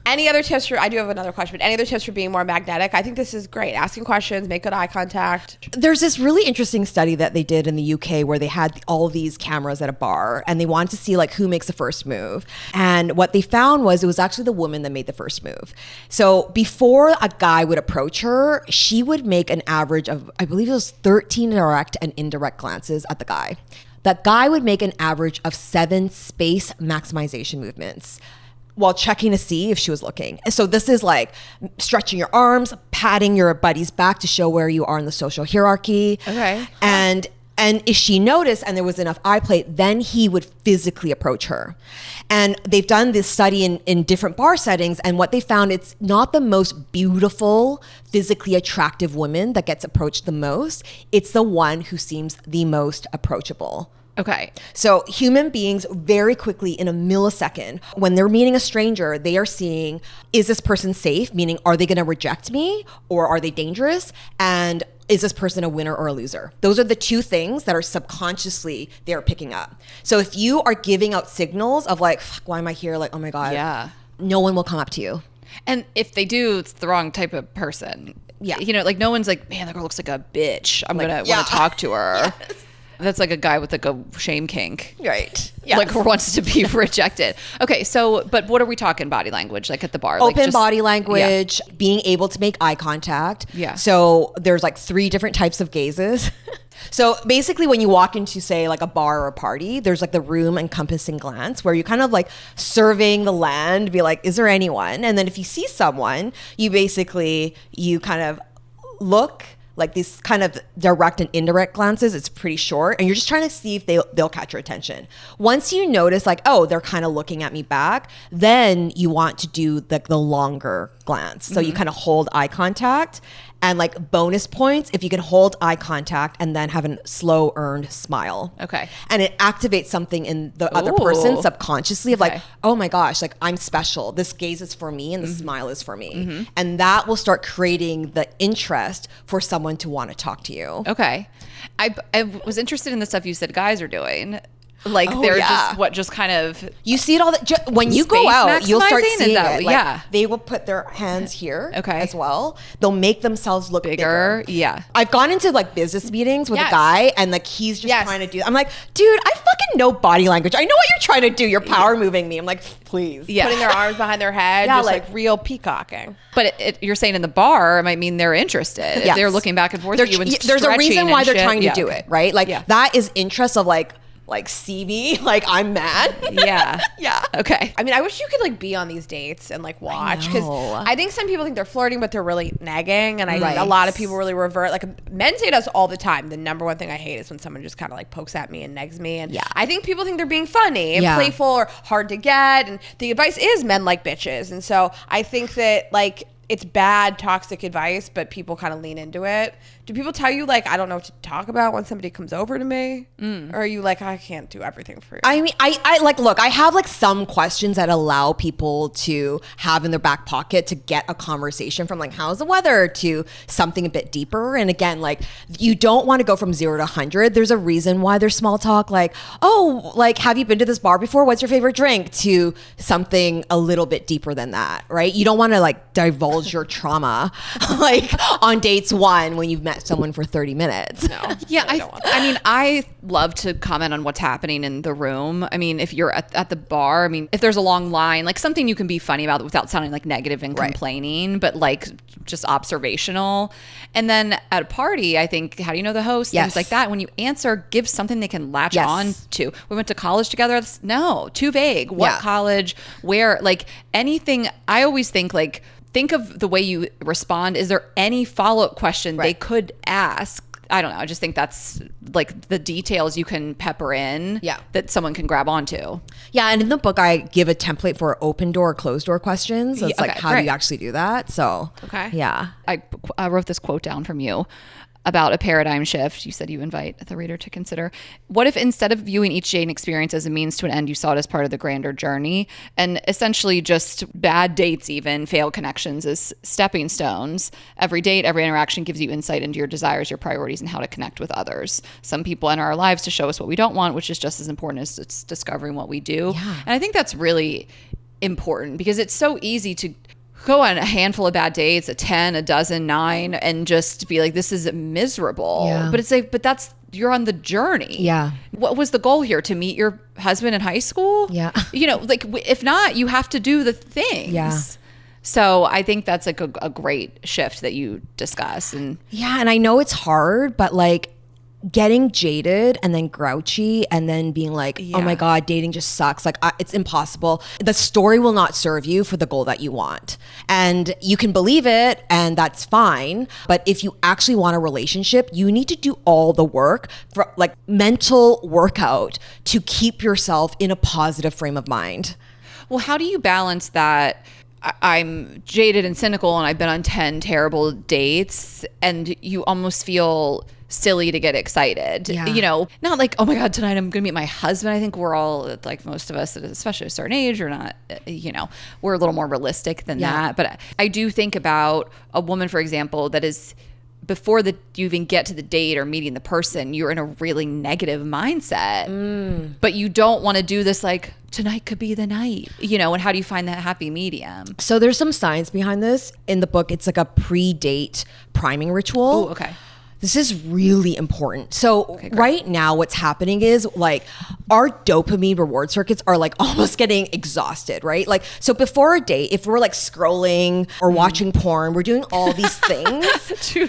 S2: Any other tips for, I do have another question, but any other tips for being more magnetic? I think this is great. Asking questions, make good eye contact.
S1: There's this really interesting study that they did in the UK where they had all these cameras at a bar and they wanted to see like who makes the first move. And what they found was it was actually the woman that made the first move. So before a guy would approach her, she would make an average of, I believe it was 13 direct and indirect glances at the guy. That guy would make an average of 7 space maximization movements while checking to see if she was looking. So this is like stretching your arms, patting your buddy's back to show where you are in the social hierarchy.
S2: Okay.
S1: And if she noticed and there was enough eye plate, then he would physically approach her. And they've done this study in different bar settings, and what they found, it's not the most beautiful, physically attractive woman that gets approached the most. It's the one who seems the most approachable.
S3: Okay.
S1: So human beings very quickly in a millisecond, when they're meeting a stranger, they are seeing, is this person safe? Meaning, are they going to reject me or are they dangerous? And is this person a winner or a loser? Those are the two things that are subconsciously they're picking up. So if you are giving out signals of like, fuck, why am I here? Like, oh my God, no one will come up to you.
S3: And if they do, it's the wrong type of person.
S1: Yeah.
S3: You know, like no one's like, man, that girl looks like a bitch. I'm going to want to talk to her.
S1: Yes.
S3: That's like a guy with like a shame kink.
S1: Right.
S3: Yes. Like wants to be rejected. Okay. So, but what are we talking body language? Like at the bar?
S1: Open
S3: like just,
S1: body language, being able to make eye contact.
S3: Yeah.
S1: So there's like 3 different types of gazes. So basically when you walk into say like a bar or a party, there's like the room encompassing glance where you kind of like surveying the land, be like, is there anyone? And then if you see someone, you kind of look like these kind of direct and indirect glances. It's pretty short and you're just trying to see if they'll catch your attention. Once you notice like, oh, they're kind of looking at me back, then you want to do the longer glance. So you kind of hold eye contact. And like bonus points if you can hold eye contact and then have a slow earned smile.
S3: Okay.
S1: And it activates something in the other person subconsciously of like, oh my gosh, like I'm special. This gaze is for me and the smile is for me. And that will start creating the interest for someone to want to talk to you.
S3: Okay. I was interested in the stuff you said guys are doing. Like they're just kind of
S1: you see it all when you go out, you'll start seeing
S3: that,
S1: it. Like, they will put their hands here as well. They'll make themselves look bigger.
S3: Yeah.
S1: I've gone into like business meetings with a guy and like he's just trying to do. I'm like, dude, I fucking know body language. I know what you're trying to do. You're power moving me. I'm like, please.
S2: Yeah. Putting their arms behind their head, just like real peacocking.
S3: But you're saying in the bar, it might mean they're interested. If they're looking back and forth at you and
S1: there's a reason why they're trying to do it, right? Like that is interest of like, like see me like I'm mad.
S2: Yeah.
S1: Yeah.
S3: Okay.
S2: I mean, I wish you could like be on these dates and like watch, because
S1: know.
S2: I think some people think they're flirting, but they're really nagging, and I think
S1: Right.
S2: a lot of people really revert. Like men say to us all the time, the number one thing I hate is when someone just kind of like pokes at me and nags me, and I think people think they're being funny and playful or hard to get, and the advice is men like bitches, and so I think that like it's bad toxic advice, but people kind of lean into it. Do people tell you like, I don't know what to talk about when somebody comes over to me? Or are you like, I can't do everything for you?
S1: I mean, I like, look, I have like some questions that allow people to have in their back pocket to get a conversation from like, how's the weather, to something a bit deeper. And again, like you don't want to go from 0 to 100. There's a reason why there's small talk, like, oh, like, have you been to this bar before? What's your favorite drink? To something a little bit deeper than that, right? You don't want to like divulge your trauma like on dates 1 when you've met someone for 30 minutes.
S2: No.
S3: Yeah,
S2: I don't want that.
S3: I mean, I love to comment on what's happening in the room. I mean, if you're at the bar, I mean, if there's a long line, like something you can be funny about without sounding like negative and complaining, but like just observational. And then at a party, I think, how do you know the host? Things like that. When you answer, give something they can latch on to. We went to college together. No, too vague. What college? Where? Like anything. I always think like, think of the way you respond. Is there any follow-up question they could ask? I don't know. I just think that's like the details you can pepper in that someone can grab onto.
S1: Yeah. And in the book, I give a template for open door, closed door questions. So it's like, how do you actually do that? So, yeah.
S3: I wrote this quote down from you about a paradigm shift. You said you invite the reader to consider. What if instead of viewing each dating experience as a means to an end, you saw it as part of the grander journey, and essentially just bad dates, even failed connections, as stepping stones? Every date, every interaction gives you insight into your desires, your priorities, and how to connect with others. Some people enter our lives to show us what we don't want, which is just as important as it's discovering what we do. Yeah. And I think that's really important, because it's so easy to go on a handful of bad dates, a 10, a dozen, 9, and just be like, this is miserable. Yeah. But it's like, but that's, you're on the journey. Yeah. What was the goal here? To meet your husband in high school? Yeah. You know, like if not, you have to do the things. Yeah. So I think that's like a great shift that you discuss. And
S1: yeah. And I know it's hard, but like, getting jaded and then grouchy and then being like, oh my God, dating just sucks. Like it's impossible. The story will not serve you for the goal that you want. And you can believe it and that's fine. But if you actually want a relationship, you need to do all the work, for like mental workout, to keep yourself in a positive frame of mind.
S3: Well, how do you balance that? I'm jaded and cynical and I've been on 10 terrible dates, and you almost feel silly to get excited. You know, not like, oh my God, tonight I'm gonna meet my husband. I think we're all, like most of us, especially a certain age, or not, you know, we're a little more realistic than that. But I do think about a woman, for example, that is, before you even get to the date or meeting the person, you're in a really negative mindset. But you don't want to do this like, tonight could be the night, you know, and how do you find that happy medium?
S1: So there's some science behind this. In the book, it's like a pre-date priming ritual.
S3: Oh, okay.
S1: This is really important. So right now what's happening is like our dopamine reward circuits are like almost getting exhausted, right? Like, so before a date, if we're like scrolling or watching porn, we're doing all these things.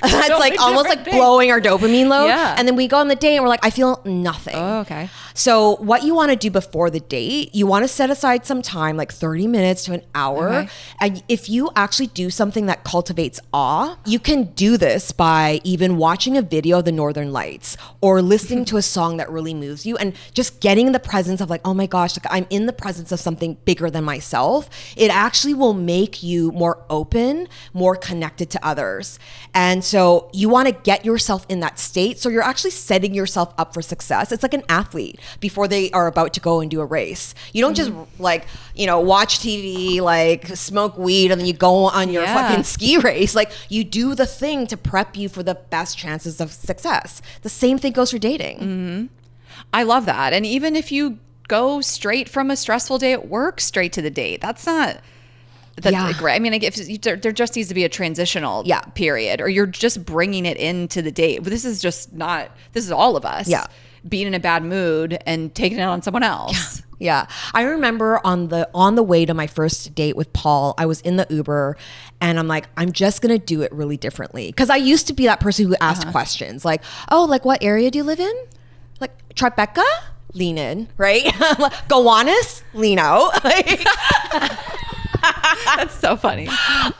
S1: That's like almost like blowing our dopamine load. Yeah. And then we go on the date and we're like, I feel nothing.
S3: Oh, okay.
S1: So what you want to do before the date, you want to set aside some time, like 30 minutes to an hour. Okay. And if you actually do something that cultivates awe, you can do this by even watching a video of the Northern Lights or listening to a song that really moves you, and just getting in the presence of like, oh my gosh, like I'm in the presence of something bigger than myself. It actually will make you more open, more connected to others. And so you want to get yourself in that state. So you're actually setting yourself up for success. It's like an athlete before they are about to go and do a race. You don't just like, you know, watch TV, like smoke weed, and then you go on your fucking ski race. Like you do the thing to prep you for the best chances of success. The same thing goes for dating.
S3: I love that. And even if you go straight from a stressful day at work straight to the date, that's great. I mean, if there just needs to be a transitional period, or you're just bringing it into the date. But this is all of us being in a bad mood and taking it out on someone else.
S1: Yeah. I remember on the way to my first date with Paul, I was in the Uber and I'm like, I'm just going to do it really differently. Because I used to be that person who asked questions like, oh, like what area do you live in? Like Tribeca? lean in, right? Gowanus, lean out.
S3: That's so funny.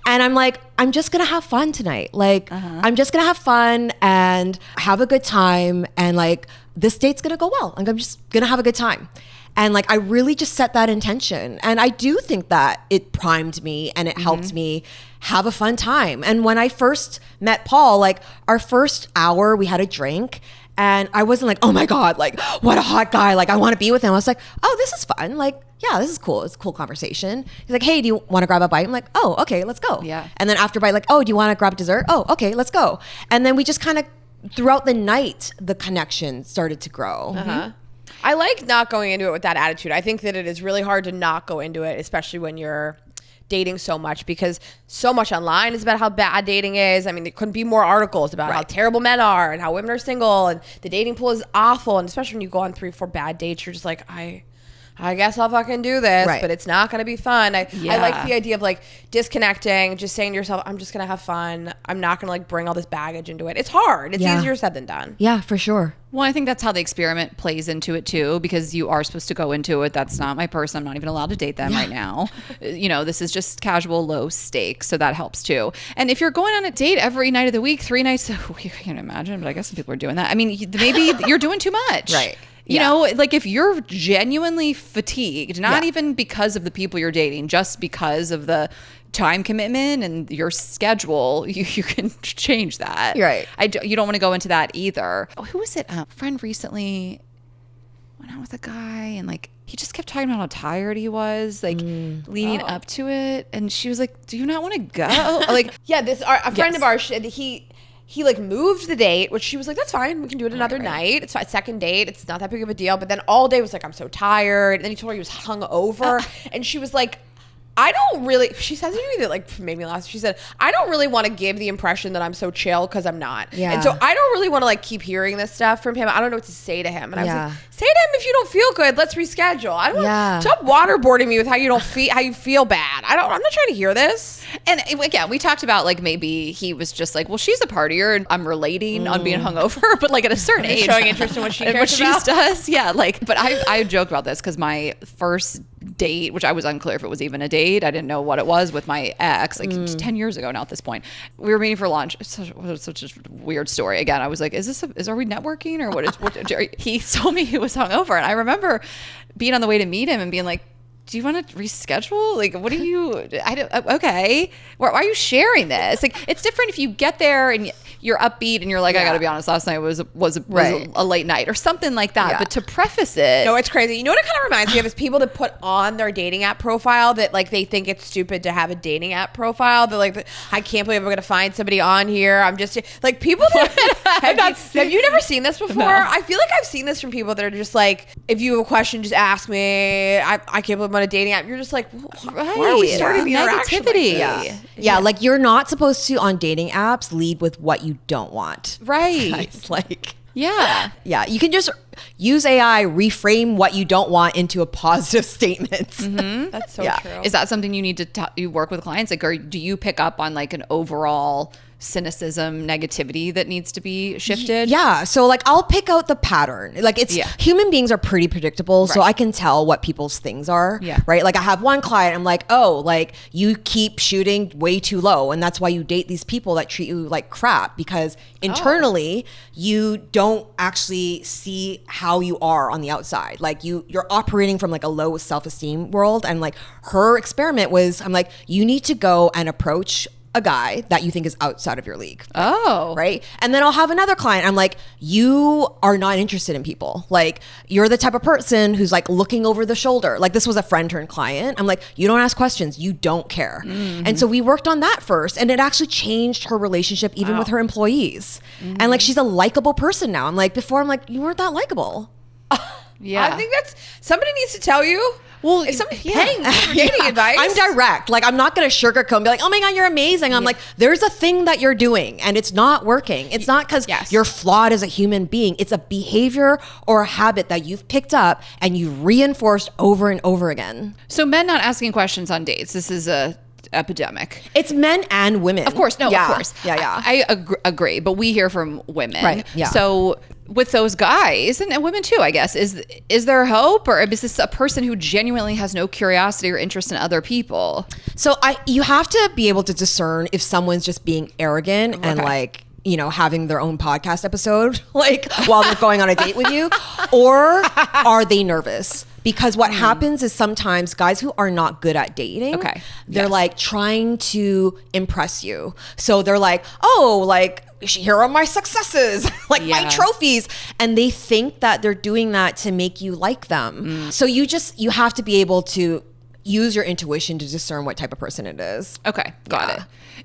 S1: And I'm like, I'm just gonna have fun tonight. Like, I'm just gonna have fun and have a good time. And like, this date's gonna go well. Like, I'm just gonna have a good time. And like, I really just set that intention. And I do think that it primed me and it helped me have a fun time. And when I first met Paul, like our first hour, we had a drink. And I wasn't like, oh my God, like what a hot guy. Like I want to be with him. I was like, oh, this is fun. Like, yeah, this is cool. It's a cool conversation. He's like, hey, do you want to grab a bite? I'm like, oh, okay, let's go.
S3: Yeah.
S1: And then after bite, like, oh, do you want to grab dessert? Oh, okay, let's go. And then we just kind of, throughout the night, the connection started to grow.
S2: I like not going into it with that attitude. I think that it is really hard to not go into it, especially when you're dating so much, because so much online is about how bad dating is. I mean, there couldn't be more articles about how terrible men are and how women are single and the dating pool is awful. And especially when you go on 3-4 bad dates, you're just like, I guess I'll fucking do this, but it's not going to be fun. I like the idea of like disconnecting, just saying to yourself, I'm just going to have fun. I'm not going to like bring all this baggage into it. It's hard. It's easier said than done.
S1: Yeah, for sure.
S3: Well, I think that's how the experiment plays into it too, because you are supposed to go into it. That's not my person. I'm not even allowed to date them right now. You know, this is just casual, low stakes. So that helps too. And if you're going on a date every night of the week, 3 nights, you can't imagine, but I guess some people are doing that. I mean, maybe you're doing too much.
S1: Right.
S3: You know, like if you're genuinely fatigued, not even because of the people you're dating, just because of the time commitment and your schedule, you can change that.
S1: Right.
S3: You don't want to go into that either. Oh, who was it? A friend recently went out with a guy and like he just kept talking about how tired he was, like leading up to it. And she was like, do you not want to go? Like,
S2: a friend of ours, he like moved the date, which she was like, that's fine. We can do it another night. It's fine. Second date. It's not that big of a deal. But then all day was like, I'm so tired. And then he told her he was hungover. And she was like, I don't really, she said something to me that like made me laugh. She said, I don't really want to give the impression that I'm so chill because I'm not.
S1: Yeah.
S2: And so I don't really want to like keep hearing this stuff from him. I don't know what to say to him. And I was like, say to him, if you don't feel good, let's reschedule. I don't want stop waterboarding me with how you don't feel, how you feel bad. I'm not trying to hear this.
S3: And again, we talked about like maybe he was just like, well, she's a partier and I'm relating on being hungover, but like at a certain age,
S2: showing interest in what she cares about.
S3: does. Yeah. Like, but I joke about this because my first date, which I was unclear if it was even a date. I didn't know what it was with my ex, like 10 years ago now at this point. We were meeting for lunch. It's such a weird story. Again, I was like, are we networking or what? He told me he was hungover. And I remember being on the way to meet him and being like, do you want to reschedule? Like, what do you, okay. Why are you sharing this? Like, it's different if you get there and you're upbeat and you're like, I got to be honest, last night was a late night or something like that. Yeah. But to preface it.
S2: No, it's crazy. You know what it kind of reminds me of is people that put on their dating app profile that like they think it's stupid to have a dating app profile. They're like, I can't believe I'm going to find somebody on here. I'm just like people that have you never seen this before? No. I feel like I've seen this from people that are just like, if you have a question, just ask me. I can't believe I'm on a dating app. You're just like, why are we starting the interaction
S3: negativity?
S2: Like
S1: yeah, like you're not supposed to on dating apps lead with what you don't want.
S3: Right.
S1: It's like,
S3: yeah.
S1: You can just use AI, reframe what you don't want into a positive statement.
S2: That's so true.
S3: Is that something you need to you work with clients? Like, or do you pick up on like an overall cynicism, negativity that needs to be shifted?
S1: Yeah. So like I'll pick out the pattern. Like it's human beings are pretty predictable. So I can tell what people's things are. Yeah. Right. Like I have one client, I'm like, oh, like you keep shooting way too low. And that's why you date these people that treat you like crap, because internally you don't actually see how you are on the outside. Like you're operating from like a low self-esteem world. And like her experiment was, I'm like, you need to go and approach a guy that you think is outside of your league.
S3: Oh.
S1: Right? And then I'll have another client. I'm like, you are not interested in people. Like you're the type of person who's like looking over the shoulder. Like this was a friend turned client. I'm like, you don't ask questions. You don't care. And so we worked on that first, and it actually changed her relationship even with her employees. And like, she's a likable person now. I'm like, before I'm like, you weren't that likable.
S2: I think that's, somebody needs to tell you. Well, if somebody's paying for dating advice.
S1: I'm direct. Like, I'm not going to sugarcoat and be like, oh my God, you're amazing. I'm like, there's a thing that you're doing and it's not working. It's not because you're flawed as a human being. It's a behavior or a habit that you've picked up and you've reinforced over and over again.
S3: So men not asking questions on dates. This is a epidemic.
S1: It's men and women.
S3: Of course. No,
S1: Yeah.
S3: of course.
S1: Yeah, yeah.
S3: I agree. But we hear from women.
S1: Right, yeah.
S3: So with those guys and women too, I guess, is there hope, or is this a person who genuinely has no curiosity or interest in other people?
S1: So you have to be able to discern if someone's just being arrogant and like, you know, having their own podcast episode, like while they're going on a date with you, or are they nervous? Because what happens is sometimes guys who are not good at dating, they're like trying to impress you. So they're like, oh, like, here are my successes, like my trophies. And they think that they're doing that to make you like them. So you have to be able to use your intuition to discern what type of person it is.
S3: Okay, got it.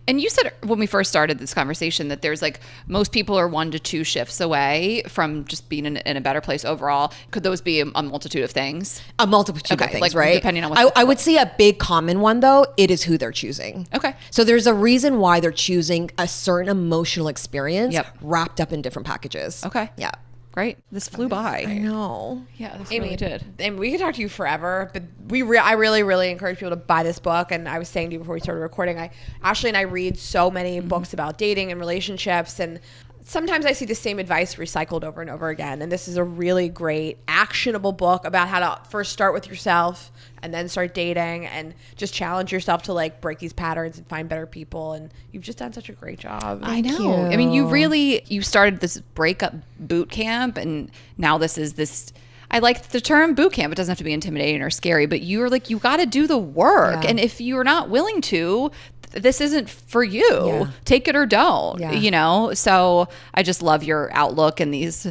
S3: And you said when we first started this conversation that there's like most people are 1 to 2 shifts away from just being in a better place overall. Could those be a multitude of things?
S1: A multitude of things,
S3: like,
S1: right?
S3: Depending on what
S1: I would say a big common one though, it is who they're choosing.
S3: Okay.
S1: So there's a reason why they're choosing a certain emotional experience wrapped up in different packages.
S3: Okay.
S1: Yeah.
S3: Great. This flew by.
S1: I know.
S3: Yeah, this
S2: Amy,
S3: really did.
S2: And we could talk to you forever, but I really, really encourage people to buy this book. And I was saying to you before we started recording, Ashley and I read so many books about dating and relationships, and sometimes I see the same advice recycled over and over again. And this is a really great, actionable book about how to first start with yourself and then start dating and just challenge yourself to like break these patterns and find better people. And you've just done such a great job.
S3: I know. I mean, you started this breakup boot camp, and now this is this. I like the term boot camp. It doesn't have to be intimidating or scary, but you're like, you got to do the work. And if you're not willing to, this isn't for you. Take it or don't, you know? So I just love your outlook and these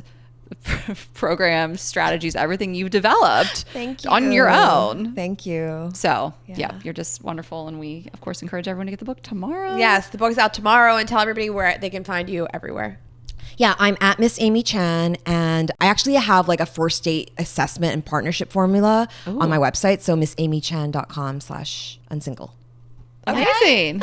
S3: programs, strategies, everything you've developed on your own.
S1: Thank you.
S3: So you're just wonderful. And we of course encourage everyone to get the book tomorrow.
S2: Yes, the book's out tomorrow, and tell everybody where they can find you everywhere.
S1: Yeah, I'm at Miss Amy Chan, and I actually have like a first date assessment and partnership formula on my website. So missamychan.com/unsingle.
S3: Amazing.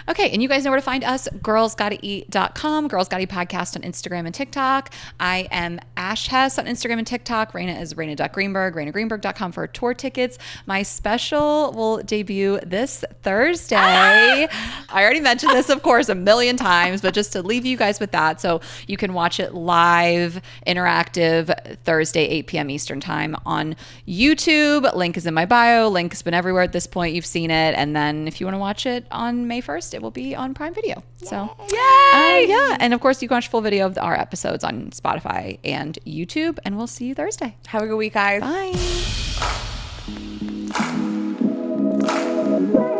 S3: Okay, and you guys know where to find us, girlsgottaeat.com, Girls Gotta Eat Podcast on Instagram and TikTok. I am Ash Hess on Instagram and TikTok. Raina is Raina.Greenberg, RainaGreenberg.com for tour tickets. My special will debut this Thursday. I already mentioned this, of course, a million times, but just to leave you guys with that. So you can watch it live, interactive, Thursday, 8 p.m. Eastern time on YouTube. Link is in my bio. Link's been everywhere at this point. You've seen it. And then if you want to watch it on May 1st, it will be on Prime Video. So, yeah. And of course, you can watch full video of our episodes on Spotify and YouTube. And we'll see you Thursday.
S2: Have a good week, guys.
S3: Bye.